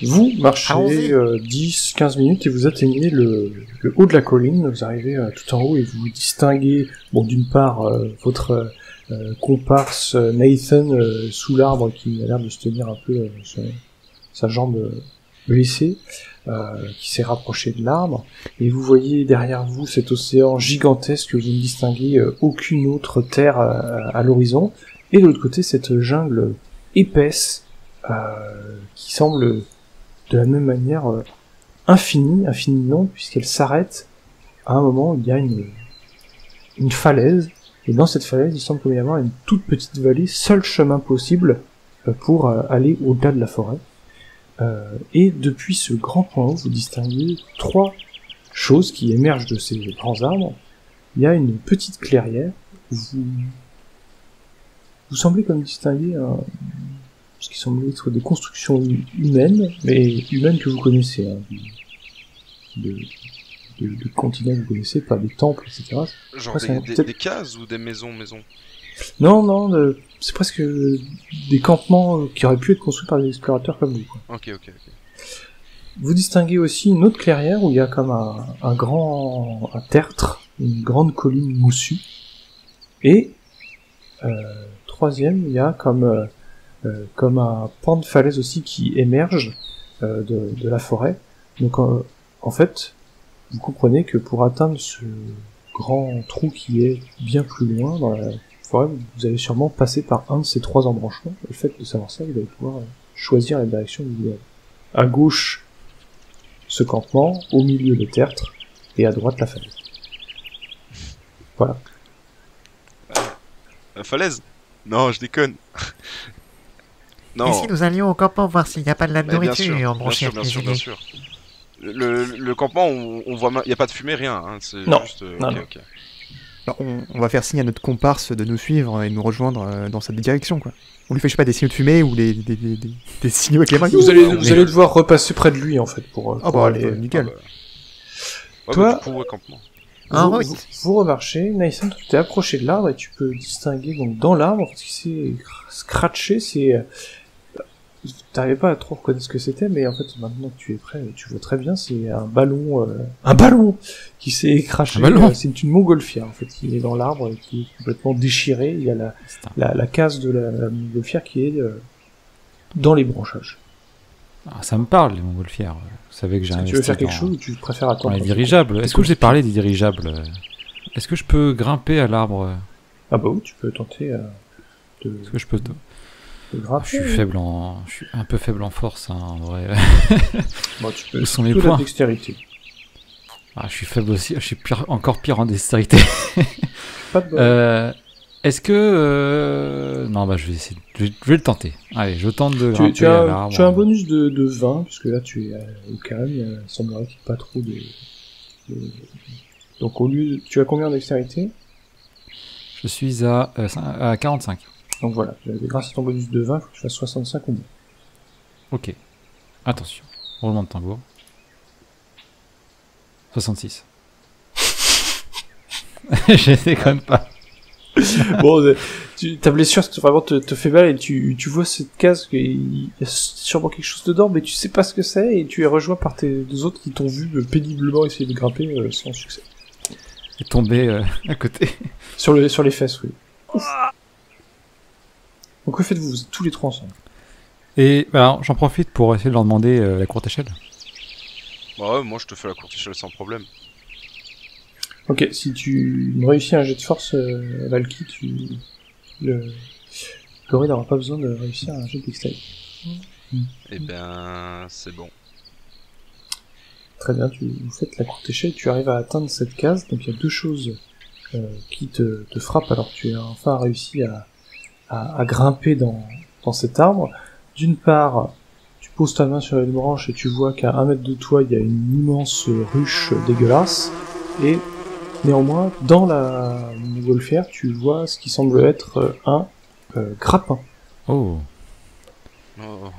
Vous marchez Allons-y. 10-15 minutes et vous atteignez le haut de la colline. Vous arrivez tout en haut et vous distinguez, bon, d'une part, votre comparse Nathan sous l'arbre qui a l'air de se tenir un peu sa jambe blessée, qui s'est rapproché de l'arbre. Et vous voyez derrière vous cet océan gigantesque, vous ne distinguez aucune autre terre à l'horizon. Et de l'autre côté, cette jungle épaisse qui semble de la même manière infinie non, puisqu'elle s'arrête à un moment où il y a une falaise, et dans cette falaise, il semble qu'il y avoir une toute petite vallée, seul chemin possible pour aller au-delà de la forêt. Et depuis ce grand point haut, vous distinguez 3 choses qui émergent de ces grands arbres. Il y a une petite clairière, vous semblez comme distinguer ce qui semble être des constructions humaines, mais humaines que vous connaissez, hein, de continents que vous connaissez, pas des temples, etc. Genre Ouais, c'est peut-être- des cases ou des maisons. Non, c'est presque des campements qui auraient pu être construits par des explorateurs comme vous, quoi. Ok. Vous distinguez aussi une autre clairière où il y a comme un tertre, une grande colline moussue, et troisième, il y a comme un pan de falaise aussi qui émerge de la forêt. Donc en fait, vous comprenez que pour atteindre ce grand trou qui est bien plus loin dans la forêt, vous allez sûrement passer par un de ces 3 embranchements. Et le fait de savoir ça, vous allez pouvoir choisir la direction que vous voulez aller. À gauche, ce campement, au milieu le tertre, et à droite la falaise. Voilà. La falaise? Non, je déconne. Non. Et si nous allions au campement voir s'il n'y a pas de la Mais bien nourriture sûr, mon cher bien cuisinier? sûr. Le campement, on voit, il y a pas de fumée, rien. Hein, c'est Non. juste. Non, ok, non. ok. Alors, on va faire signe à notre comparse de nous suivre et de nous rejoindre dans cette direction, quoi. On lui fait, je sais pas, des signaux de fumée ou des signaux avec les mains. Vous allez devoir repasser près de lui en fait pour aller. nickel. Ouais, Toi- bah, du coup, ouais, campement. Vous remarchez, Nathan, tu t'es approché de l'arbre et tu peux distinguer donc dans l'arbre ce qui s'est scratché, c'est. T'arrivais pas à trop reconnaître ce que c'était, mais en fait maintenant que tu es prêt, tu vois très bien, c'est un ballon qui s'est craché. Un ballon C'est une montgolfière en fait, qui est dans l'arbre et qui est complètement déchiré. Il y a la case de la montgolfière qui est dans les branchages. Ah, ça me parle, les montgolfières. Vous savez que j'ai Est-ce que tu investi veux faire quelque dans- chose ou tu préfères dans attendre les dirigeables. Est-ce que je vous ai parlé des dirigeables? Est-ce que je peux grimper à l'arbre? Ah bah oui, tu peux tenter de Est-ce que je peux... Je grimper. je suis un peu faible en force, hein, en vrai. Bon, tu peux Où sont mes plutôt la points? dextérité. Ah, je suis faible aussi, je suis encore pire en dextérité. Pas de bol. Est-ce que... Non, bah je vais essayer, je vais le tenter. Allez, je tente de grimper Tu à as, l'arbre. tu as un bonus de 20, puisque là tu es au calme, il semblerait qu'il n'y ait pas trop de- Donc au lieu tu as combien en dextérité? Je suis à 45. Donc voilà, grâce à ton bonus de 20, il faut que tu fasses 65 ou moins. Ok. Attention, roulement de tambour. 66. Je déconne pas. Bon, ta blessure vraiment te fait mal et tu vois cette case, il y a sûrement quelque chose dedans, mais tu sais pas ce que c'est et tu es rejoint par tes deux autres qui t'ont vu péniblement essayer de grimper sans succès. est tombé à côté. Sur les fesses, oui. Ouf. Donc que faites-vous? Vous êtes tous les trois ensemble. Et alors, j'en profite pour essayer de leur demander la courte échelle. Bah ouais, moi je te fais la courte échelle sans problème. Ok, si tu réussis un jet de force, Valky, Laurie n'aura pas besoin de réussir un jet de dextérité. Eh ben, c'est bon. Très bien, vous faites la courte échelle, tu arrives à atteindre cette case, donc il y a deux choses qui te frappent alors que tu as enfin réussi à grimper dans cet arbre. D'une part, tu poses ta main sur une branche et tu vois qu'à 1 mètre de toi, il y a une immense ruche dégueulasse, et néanmoins, dans la montgolfière, tu vois ce qui semble être un grappin. Oh. Oh.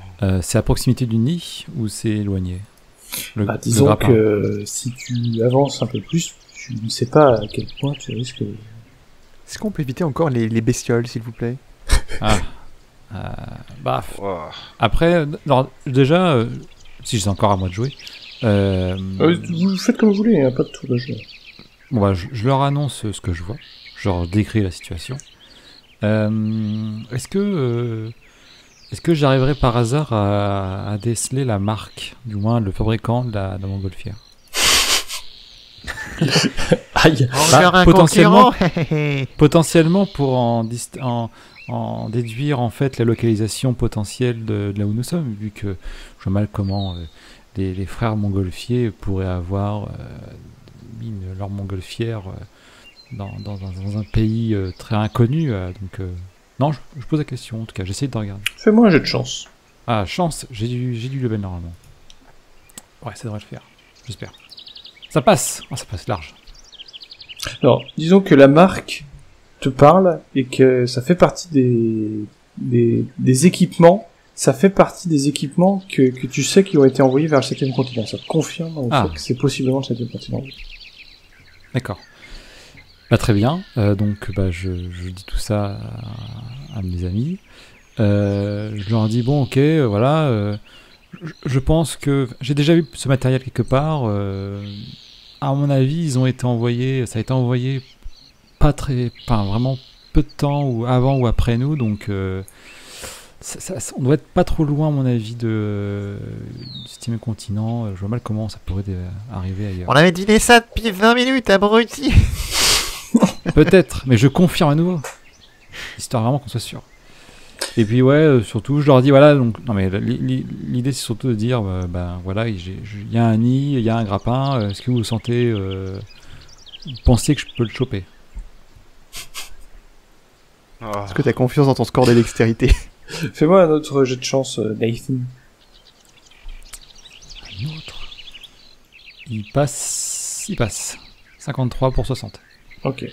C'est à proximité du nid ou c'est éloigné? Le Disons grappin. que si tu avances un peu plus, tu ne sais pas à quel point tu risques... Est-ce qu'on peut éviter encore les bestioles, s'il vous plaît? Bah, Oh. après, alors, déjà, si c'est encore à moi de jouer, vous faites comme vous voulez, hein, pas de tour de jeu. bon, bah, je leur annonce ce que je vois, je leur décris la situation. Est-ce que j'arriverai par hasard à déceler la marque, du moins le fabricant de la montgolfière? Aïe. Encore un potentiellement- concurrent. Potentiellement pour en déduire en fait la localisation potentielle de là où nous sommes, vu que je vois mal comment les frères montgolfiers pourraient avoir mis leur montgolfière dans un pays très inconnu. Non, je pose la question, en tout cas, j'essaie de regarder. Fais-moi un jet de chance. Ah, chance, j'ai du level normalement. Ouais, ça devrait le faire, j'espère. Ça passe, ça passe large. Alors, disons que la marque te parle et que ça fait partie des équipements. Ça fait partie des équipements que tu sais qui ont été envoyés vers le 7e continent. Ça te confirme le fait que c'est possiblement le 7e continent. D'accord. Bah, très bien. Donc, bah, je dis tout ça à mes amis. Je leur dis, bon, ok, voilà. Je pense que j'ai déjà vu ce matériel quelque part. À mon avis, ils ont été envoyés. Ça a été envoyé vraiment peu de temps ou avant ou après nous. Donc, on doit être pas trop loin, à mon avis, du 7e continent. Je vois mal comment ça pourrait arriver ailleurs. On avait dîné ça depuis 20 minutes, abruti. Peut-être, mais je confirme à nouveau. Histoire vraiment qu'on soit sûr. Et puis ouais, surtout, je leur dis, voilà, donc, non mais l'idée c'est surtout de dire, ben voilà, il y a un nid, il y a un grappin, est-ce que vous sentez, vous pensez que je peux le choper? Oh. Est-ce que t'as confiance dans ton score de dextérité? Fais-moi un autre jet de chance, Nathan. Un autre. Il passe. 53 pour 60. Ok.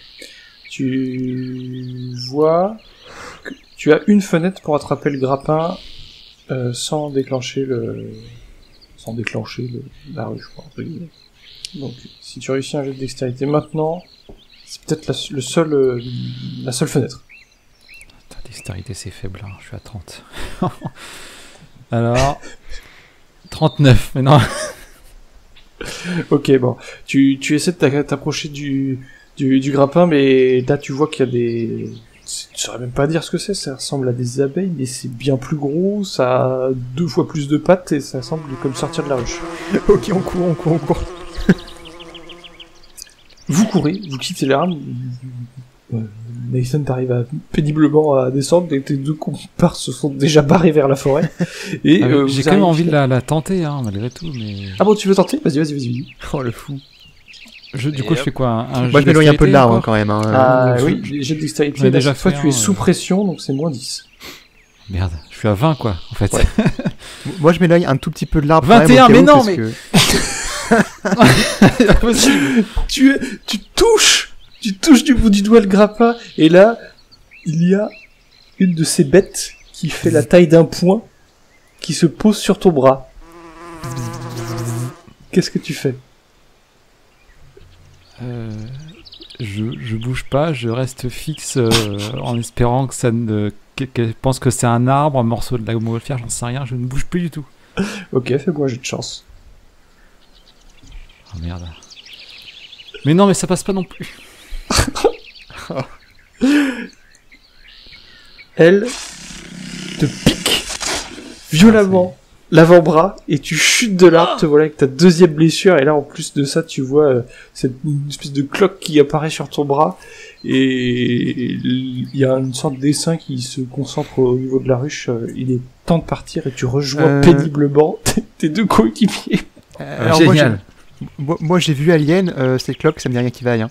Tu vois que tu as une fenêtre pour attraper le grappin sans déclencher la ruche, quoi, entre guillemets. Donc, si tu réussis un jet de dextérité maintenant, c'est peut-être la seule fenêtre. Ta dextérité, c'est faible, hein. Je suis à 30. Alors. 39, mais non. Ok, bon. Tu essaies de t'approcher du grappin, mais là, tu vois qu'il y a des... Tu saurais même pas dire ce que c'est, ça ressemble à des abeilles, mais c'est bien plus gros, ça a 2 fois plus de pattes, et ça semble comme sortir de la ruche. Ok, on court. Vous courez, vous quittez l'arme. Nathan t'arrive péniblement à descendre, et tes deux comparses se sont déjà barrés vers la forêt. Et j'ai quand même envie de la tenter, hein, malgré tout, mais... Ah bon, tu veux tenter? Vas-y. Oh le fou. Du coup, je fais quoi? Moi, je m'éloigne un peu de l'arbre hein, quand même. Hein. Ah oui, les jets de dextérité, là, déjà cette fois, fait tu es un, sous pression, donc c'est moins 10. Merde, je suis à 20, quoi, en fait. Ouais. Moi, je m'éloigne un tout petit peu de l'arbre. 21, mais non, mais... C'est impossible. Tu touches du bout du doigt le grappin, et là, il y a une de ces bêtes qui fait la taille d'un poing, qui se pose sur ton bras. Qu'est-ce que tu fais? Je bouge pas, je reste fixe en espérant que ça ne... qu'elle pense que c'est un arbre, un morceau de la montgolfière, j'en sais rien, je ne bouge plus du tout. Ok, fais-moi un jet de chance. Oh merde. Mais non, mais ça passe pas non plus. Elle te pique violemment l'avant-bras et tu chutes de l'arbre, te voilà avec ta deuxième blessure, et là en plus de ça tu vois une espèce de cloque qui apparaît sur ton bras, et il y a une sorte d'essaim qui se concentre au niveau de la ruche. Il est temps de partir et tu rejoins péniblement tes deux coéquipiers. Alors, génial. Moi j'ai vu Alien, cette cloque, ça me dit rien qui vaille. Hein.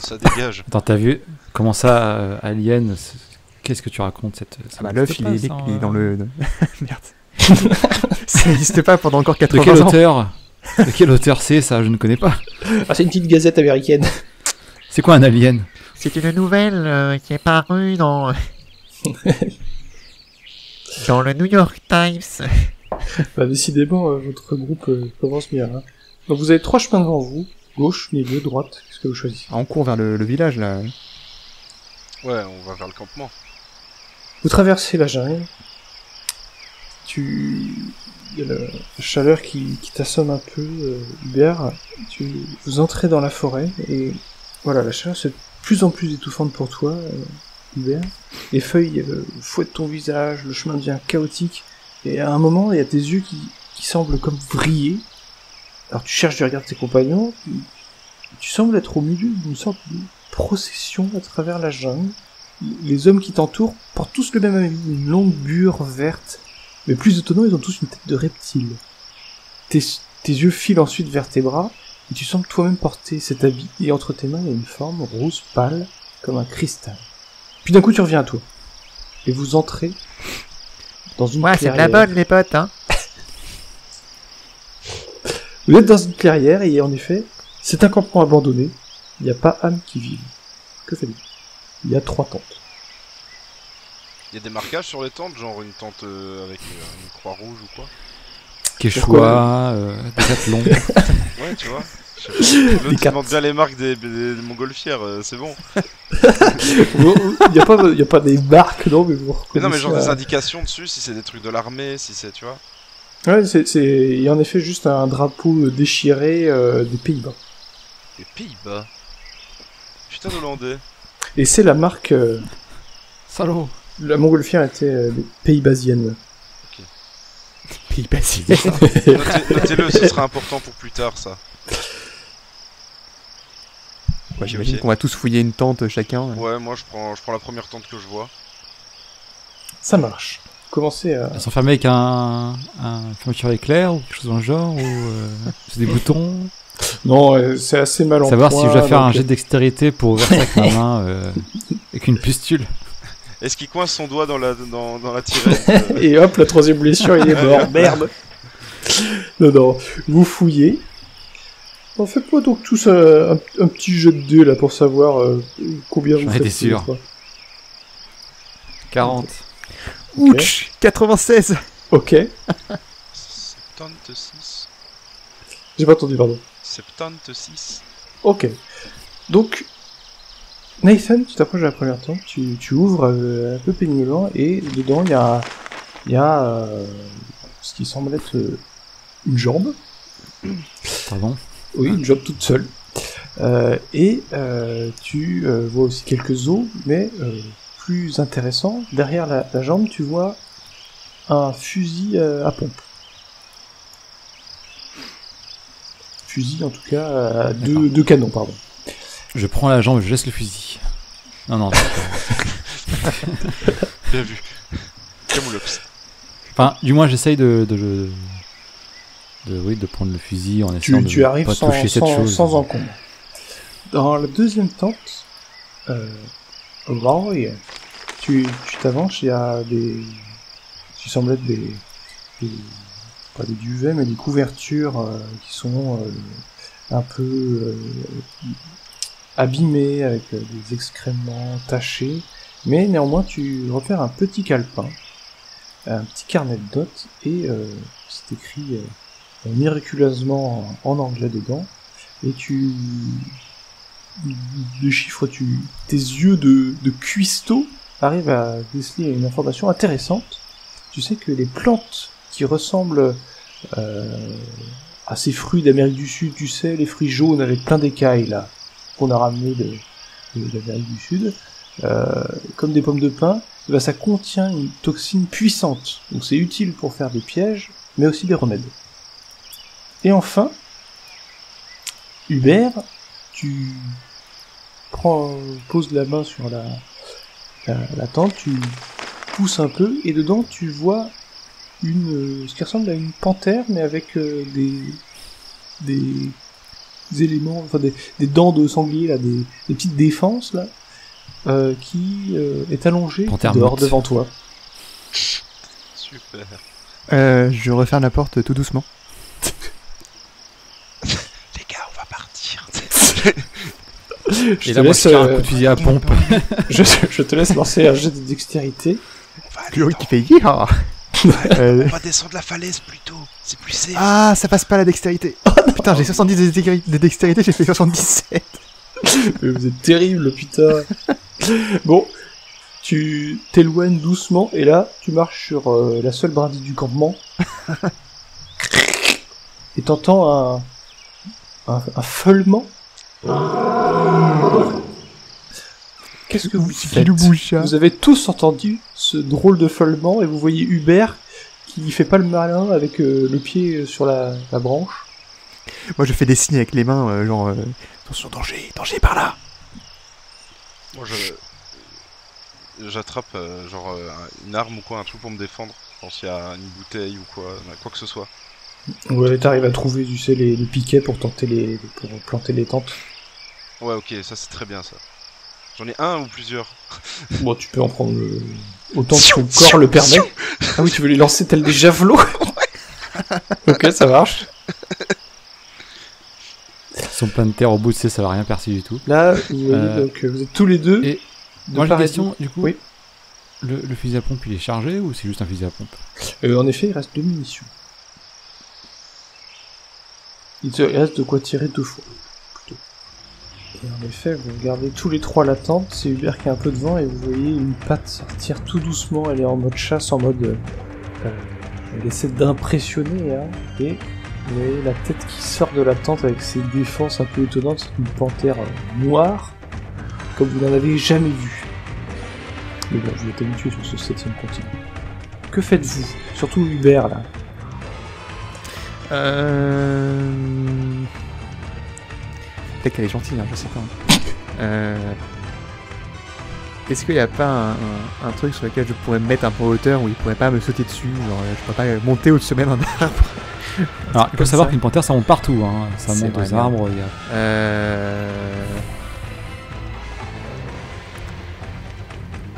Ça dégage. Attends, t'as vu comment ça, Alien, qu'est-ce que tu racontes cette... l'œuf, il est dans le... Merde. Ça n'existe pas pendant encore 80 ans. De quel auteur c'est ça? Je ne connais pas. Ah, c'est une petite gazette américaine. C'est quoi un alien? C'est une nouvelle qui est parue dans le New York Times. Bah, décidément, votre groupe commence bien. Hein. Donc vous avez 3 chemins devant vous, gauche, milieu, droite. Qu'est-ce que vous choisissez? On court vers le village là. Ouais, on va vers le campement. Vous traversez la jungle. Il y a la chaleur qui t'assomme un peu, Hubert. Vous entrez dans la forêt et voilà, la chaleur c'est de plus en plus étouffante pour toi, Hubert. Les feuilles fouettent ton visage, le chemin devient chaotique, et à un moment il y a tes yeux qui semblent comme vriller. Alors tu cherches du regard de tes compagnons, tu sembles être au milieu d'une sorte de procession à travers la jungle. Les hommes qui t'entourent portent tous le même habit, une longue bure verte, mais plus étonnant, ils ont tous une tête de reptile. Tes yeux filent ensuite vers tes bras, et tu sembles toi-même porter cet habit, et entre tes mains il y a une forme rose pâle, comme un cristal. Puis d'un coup tu reviens à toi, et vous entrez dans une Ouais, clairière. c'est de la bonne, les potes, hein. Vous êtes dans une clairière, et en effet, c'est un campement abandonné, il n'y a pas âme qui vive. Que faites-vous? Il y a 3 tentes. Il y a des marquages sur les tentes, genre une tente avec une croix rouge ou quoi? Quechua, Décathlon. Ouais, tu vois. L'autre il demande bien les marques des montgolfières, c'est bon. Il y a pas des marques, non, mais vous Mais non, mais genre reconnaissez, des indications dessus, si c'est des trucs de l'armée, si c'est, tu vois. Ouais, il y a en effet juste un drapeau déchiré des Pays-Bas. Les Pays-Bas. Putain d'Hollandais. Et c'est la marque... Salaud. La montgolfière était des Pays-Basiennes. Pays passif. Notez-le, ce sera important pour plus tard, ça. Ouais, j'imagine qu'on va tous fouiller une tente chacun. Ouais, moi je prends la première tente que je vois. Ça marche. Commencez à... Elles sont fermées avec un fermeture éclair ou quelque chose dans le genre, ou c'est des boutons. Non, c'est assez mal en Savoir point, si je dois faire donc... un jet de dextérité pour ouvrir ça avec ma main avec une pustule. Est-ce qu'il coince son doigt dans la tirette Et hop, la troisième blessure, il est mort. Merde. Non, vous fouillez. On fait pas donc tous un petit jet de dés là pour savoir combien vous J'en faites. étais sûr. tous les trois. 40. Ouch 96. Ok. 76. J'ai pas entendu, pardon. 76. Ok. Donc, Nathan, tu t'approches de la première tente, tu ouvres un peu péniblement, et dedans, il y a ce qui semble être une jambe. Pardon. Oui, une jambe toute seule. Et tu vois aussi quelques os, mais plus intéressant, derrière la jambe, tu vois un fusil à pompe. Fusil, en tout cas, deux canons, pardon. Je prends la jambe, je laisse le fusil. Non. Bien vu. Camoulox. Enfin, du moins, j'essaye de prendre le fusil en essayant Tu de arrives pas sans, toucher cette sans, chose. sans encombre. Dans la deuxième tente, Roy, tu t'avances, il y a des... qui semblent être pas des duvets, mais des couvertures qui sont un peu abîmées, avec des excréments tachés, mais néanmoins tu repères un petit calepin, un petit carnet de notes, et c'est écrit miraculeusement en anglais dedans, et les chiffres, tes yeux de cuistot arrivent à déceler une information intéressante. Tu sais que les plantes qui ressemblent à ces fruits d'Amérique du Sud, tu sais, les fruits jaunes avec plein d'écailles, là, qu'on a ramenés de l'Amérique du Sud, comme des pommes de pin, bah, ça contient une toxine puissante. Donc c'est utile pour faire des pièges, mais aussi des remèdes. Et enfin, Hubert, tu poses la main sur la tente, tu pousses un peu, et dedans tu vois ce qui ressemble à une panthère, mais avec des éléments, enfin des dents de sanglier, là, des petites défenses, là, qui est allongée Panthère dehors morte. devant toi. Super. Je referme la porte tout doucement. Les gars, on va partir. Je Et te là, moi, laisse, je tire un coup de fusil à pompe. je te laisse lancer un jet de dextérité. On va aller Glory dans- qui fait yeehaw. On va descendre la falaise plutôt. C'est plus safe. Ah, ça passe pas la dextérité. Putain, j'ai 70 de dextérité, j'ai fait 77. Mais vous êtes terrible, putain. Bon, tu t'éloignes doucement, et là, tu marches sur la seule brindille du campement. Et t'entends un feulement. Qu'est-ce que vous faites ? Vous avez tous entendu ce drôle de feulement, et vous voyez Hubert qui fait pas le malin avec le pied sur la branche. Moi, je fais des signes avec les mains, genre attention, danger par là. Moi, j'attrape une arme ou quoi, un truc pour me défendre. Je pense qu'il y a une bouteille ou quoi que ce soit. Ouais, t'arrives à trouver, tu sais, les piquets pour pour planter les tentes. Ouais, ok, ça c'est très bien ça. J'en ai un ou plusieurs. Bon, tu peux en prendre autant que ton corps le permet. Ah oui, tu veux les lancer tels des javelots. Ok, ça marche. Ils sont pleins de terre au bout, tu sais, ça va rien percer du tout. Là, vous voyez, donc, vous êtes tous les deux. Et de moi, j'ai une part et question, du coup. Oui. Le fusil à pompe, il est chargé ou c'est juste un fusil à pompe ? En effet, il reste 2 munitions. Il reste de quoi tirer 2 fois. Plutôt. Et en effet, vous regardez tous les trois la tente, c'est Hubert qui est un peu devant, et vous voyez une patte sortir tout doucement, elle est en mode chasse, en mode... elle essaie d'impressionner, hein, et vous voyez la tête qui sort de la tente avec ses défenses un peu étonnantes, c'est une panthère noire, comme vous n'en avez jamais vu. Mais bon, vous êtes habitué sur ce 7ème continent. Que faites-vous ? Surtout Hubert, là. Peut-être qu'elle est gentille, hein, je sais pas. Est-ce qu'il n'y a pas un truc sur lequel je pourrais me mettre un peu en hauteur où il pourrait pas me sauter dessus, genre je pourrais pas monter au-dessus d'un arbre? Alors, il faut Comme savoir ça. qu'une panthère, ça monte partout, hein. Ça C'est monte vrai, aux arbres, il y a...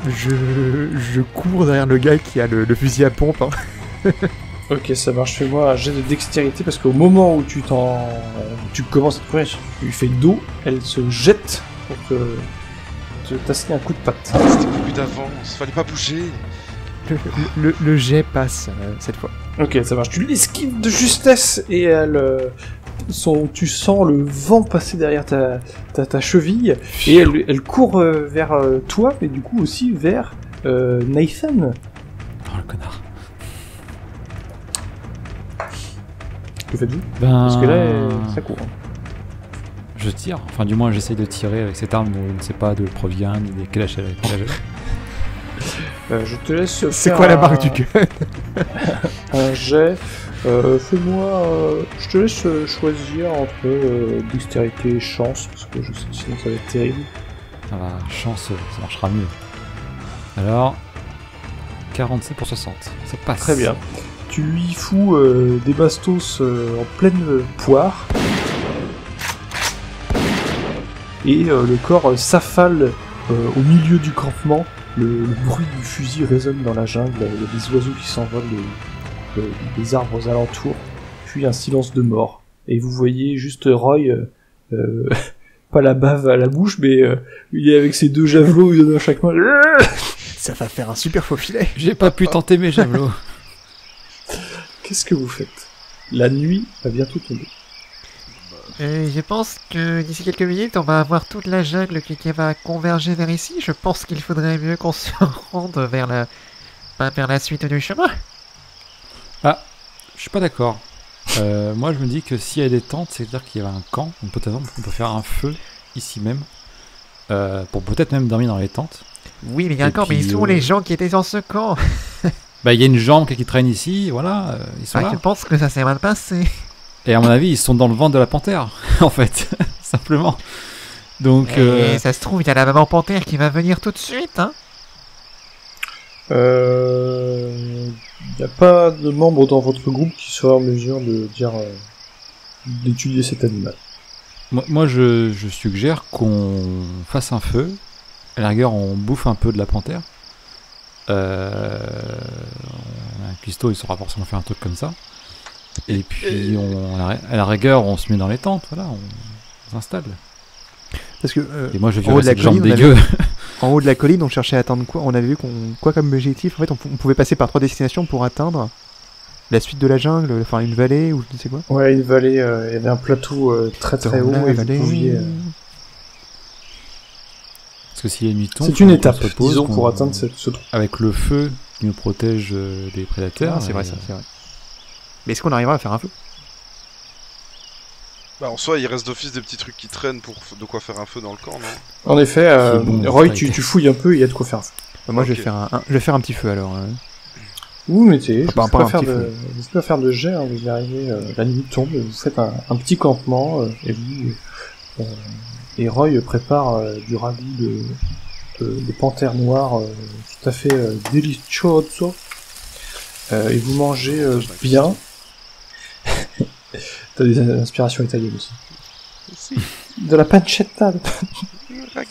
Je cours derrière le gars qui a le fusil à pompe. Hein. Ok, ça marche. Fais-moi un jet de dextérité parce qu'au moment où tu commences à te courir, tu lui fais dos, elle se jette pour te tasser un coup de patte. C'était beaucoup d'avance, fallait pas bouger. Le jet passe cette fois. Ok, ça marche. Tu l'esquives de justesse et tu sens le vent passer derrière ta cheville et elle court vers toi, mais du coup aussi vers Nathan. Oh le connard. Que faites-vous? Ben... Parce que là, ça court. Hein. Je tire, enfin du moins j'essaye de tirer avec cette arme dont je ne sais pas d'où elle provient, ni de quel âge elle a. Je te laisse faire. C'est quoi la marque du gun? Un jet. Fais-moi. Je te laisse choisir entre dextérité et chance, parce que je sais que sinon ça va être terrible. Ah bah, chance, ça marchera mieux. Alors, 47 pour 60, ça passe. Très bien. Tu lui fous des bastos en pleine poire. Et le corps s'affale au milieu du campement. Le bruit du fusil résonne dans la jungle. Il y a des oiseaux qui s'envolent des arbres aux alentours. Puis un silence de mort. Et vous voyez juste Roy, pas la bave à la bouche, mais il est avec ses deux javelots, il y en a dans chaque main. Ça va faire un super faux filet. J'ai pas pu tenter mes javelots. Qu'est-ce que vous faites? La nuit va bientôt tomber. Je pense que d'ici quelques minutes, on va avoir toute la jungle qui va converger vers ici. Je pense qu'il faudrait mieux qu'on se rende vers la suite du chemin. Ah, je suis pas d'accord. Moi je me dis que s'il y a des tentes, c'est-à-dire qu'il y a un camp, donc peut-être on peut faire un feu ici même, pour peut-être même dormir dans les tentes. Oui, mais il y a un camp, mais ils sont les gens qui étaient dans ce camp. Bah il y a une jambe qui traîne ici, voilà, ils sont là. Je pense que ça s'est mal passé. Et à mon avis, ils sont dans le ventre de la panthère, en fait, simplement. Donc, Et ça se trouve, il y a la maman panthère qui va venir tout de suite, hein. Il n'y a pas de membre dans votre groupe qui soit en mesure de dire d'étudier cet animal. moi je suggère qu'on fasse un feu. À la rigueur, on bouffe un peu de la panthère. Un cuistot, il saura forcément faire un truc comme ça. Et puis, à la rigueur, on se met dans les tentes, voilà, on s'installe. Parce que, et moi, je en haut viens de la cette jambe colline, dégueu. En haut de la colline, on cherchait à atteindre quoi? On avait vu quoi comme objectif? En fait, on pouvait passer par 3 destinations pour atteindre la suite de la jungle, enfin une vallée ou je ne sais quoi. Ouais, une vallée, il y avait un plateau très très haut et vous pouviez... Parce que si la nuit tombe, c'est une étape, se pose, disons, pour atteindre ce trou. Avec le feu qui nous protège des prédateurs. Ah, c'est vrai, ça, c'est vrai. Mais est-ce qu'on arrivera à faire un feu? Bah en soi, il reste d'office des petits trucs qui traînent pour de quoi faire un feu dans le camp, non? En effet, bon, Roy, tu fouilles un peu et il y a de quoi faire un feu. Moi, Ok. je vais faire un petit feu alors. Vous mettez, je Pas vous un faire petit de faire de jet, hein, vous arrivez, la nuit tombe, vous faites un petit campement, et Roy prépare du ragoût de panthère noire tout à fait delicioso, et vous mangez bien. T'as des inspirations italiennes aussi. De la pancetta de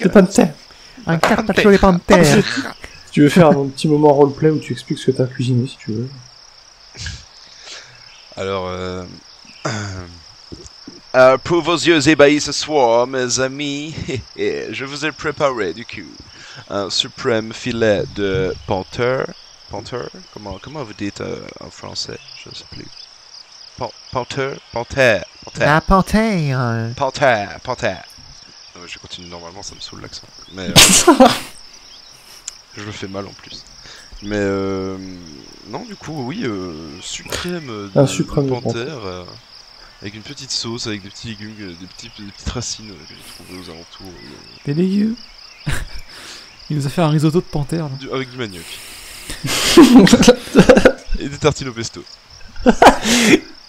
panthère. Un carpaccio des panthères. Si tu veux faire un petit moment roleplay où tu expliques ce que t'as cuisiné, si tu veux. Alors, pour vos yeux ébahis ce soir, mes amis, je vous ai préparé du coup un suprême filet de panthère. Panthère? Comment vous dites en français? Je ne sais plus. Panthère. La panthère. Panthère. Non, je continue normalement, ça me saoule l'accent. Mais je le fais mal en plus. Mais non, du coup, oui, suprême suprême de panthère. Avec une petite sauce, avec des petits légumes, des petites racines que j'ai trouvées aux alentours. Des légumes. Il nous a fait un risotto de panthère. Là. Avec du manioc. Et des tartines au pesto.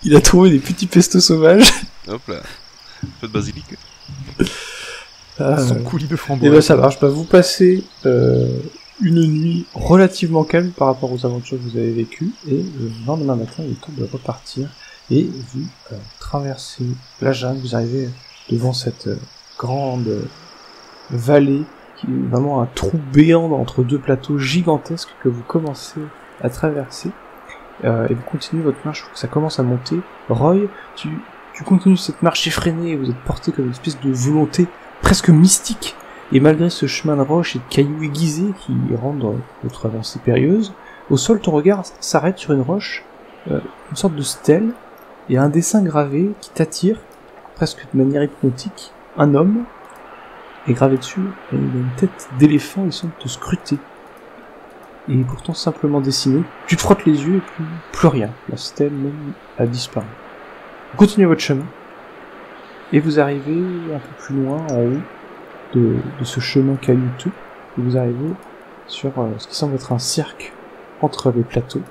Il a trouvé des petits pestos sauvages. Hop là. Un peu de basilic. Son coulis de Et framboise. ben ça marche. Vous passez une nuit relativement calme par rapport aux aventures que vous avez vécues, et le lendemain matin, il est temps de repartir, et vous traversez la jungle, vous arrivez devant cette grande vallée, qui est vraiment un trou béant entre deux plateaux gigantesques que vous commencez à traverser, et vous continuez votre marche, ça commence à monter. Roy, tu continues cette marche effrénée, vous êtes porté comme une espèce de volonté presque mystique, et malgré ce chemin de roches et de cailloux aiguisés qui rendent votre avancée périlleuse, au sol ton regard s'arrête sur une roche, une sorte de stèle, et un dessin gravé qui t'attire, presque de manière hypnotique. Un homme est gravé dessus, et il a une tête d'éléphant, il semble te scruter. Et pourtant simplement dessiné, tu te frottes les yeux et puis plus rien, la stèle même a disparu. Vous continuez votre chemin, et vous arrivez un peu plus loin, en haut de ce chemin caillouteux, et vous arrivez sur ce qui semble être un cirque entre les plateaux,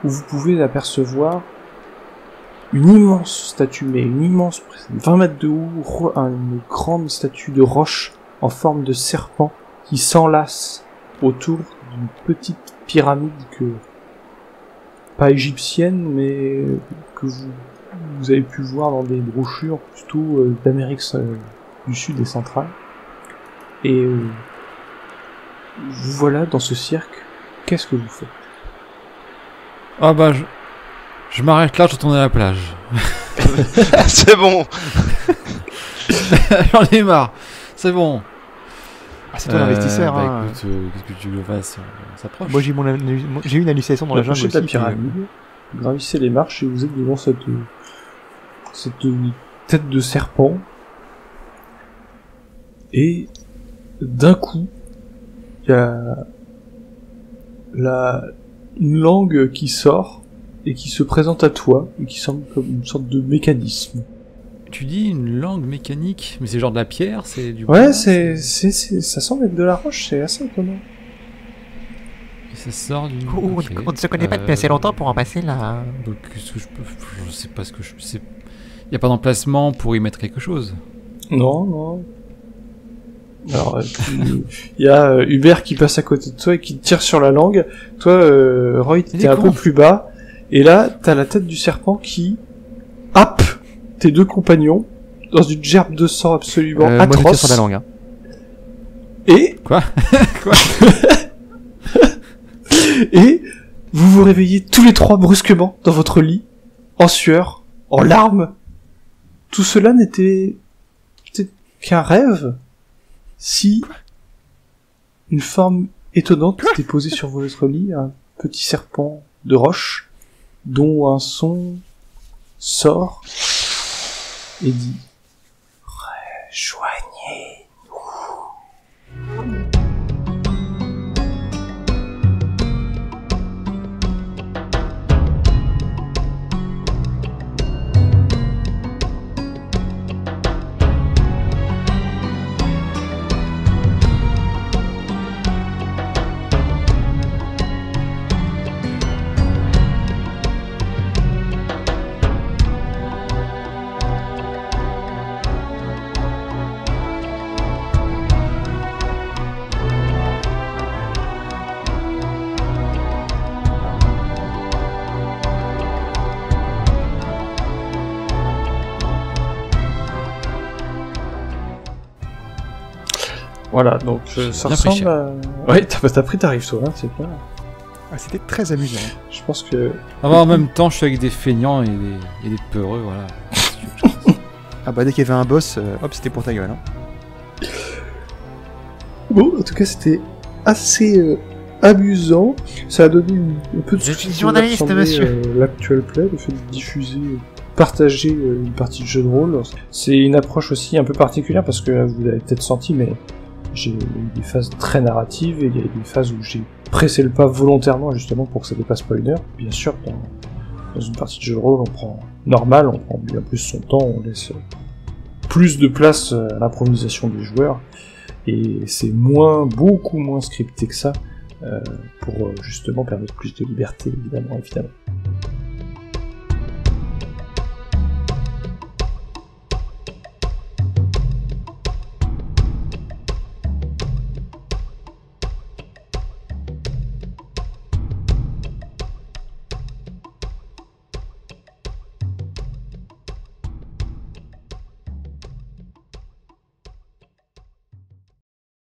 où vous pouvez apercevoir une immense statue, mais une immense, 20 mètres de haut, une grande statue de roche en forme de serpent qui s'enlace autour d'une petite pyramide pas égyptienne, mais que vous avez pu voir dans des brochures plutôt d'Amérique du Sud et centrale. Et vous voilà dans ce cirque. Qu'est-ce que vous faites? Ah bah je m'arrête là, je retourne à la plage. C'est bon. J'en ai marre. C'est bon. Ah, c'est toi l'investisseur. Bah Hein. écoute, qu'est-ce que tu veux faire? On s'approche. Moi j'ai eu une hallucination dans la jungle Approchez aussi. de la pyramide, vous gravissez les marches et vous êtes devant cette tête de serpent. Et d'un coup, il y a une langue qui sort et qui se présente à toi et qui semble comme une sorte de mécanisme. Tu dis une langue mécanique, mais c'est genre de la pierre, c'est du Ouais, bois, ça semble être de la roche, c'est assez étonnant. et ça sort d'une. On Ok. ne se connaît pas depuis assez longtemps pour en passer là. Donc qu'est-ce que je peux. Je sais pas ce que je sais. Y a pas d'emplacement pour y mettre quelque chose. Non. Alors, il y a Hubert qui passe à côté de toi et qui te tire sur la langue. Toi, Roy, Il t'es est un con. peu plus bas. Et là, t'as la tête du serpent qui happe tes deux compagnons dans une gerbe de sang absolument Moi je tire atroce. sur la langue. Hein. Et Quoi? et vous vous réveillez tous les trois brusquement dans votre lit, en sueur, en larmes. Tout cela n'était peut-être qu'un rêve, si une forme étonnante était posée sur votre lit, un petit serpent de roche, dont un son sort et dit « Rejoignez ». Voilà, donc ça bien pris ressemble à... Ouais, t'as pris ta rive toi, hein, c'est clair. Ah, c'était très amusant. Je pense que... Ah bah, en même temps, je suis avec des feignants et des peureux, voilà. Ah bah dès qu'il y avait un boss, hop c'était pour ta gueule. Hein. Bon, en tout cas, c'était assez amusant. Ça a donné un peu de Je ce suis qui journaliste, ressemblait, monsieur. l'actual play, le fait de diffuser, partager une partie de jeu de rôle. C'est une approche aussi un peu particulière parce que vous l'avez peut-être senti, mais j'ai eu des phases très narratives et il y a eu des phases où j'ai pressé le pas volontairement justement pour que ça dépasse pas une heure. Bien sûr, dans une partie de jeu de rôle, on prend bien plus son temps, on laisse plus de place à l'improvisation des joueurs. Et c'est beaucoup moins scripté que ça, pour justement permettre plus de liberté, évidemment.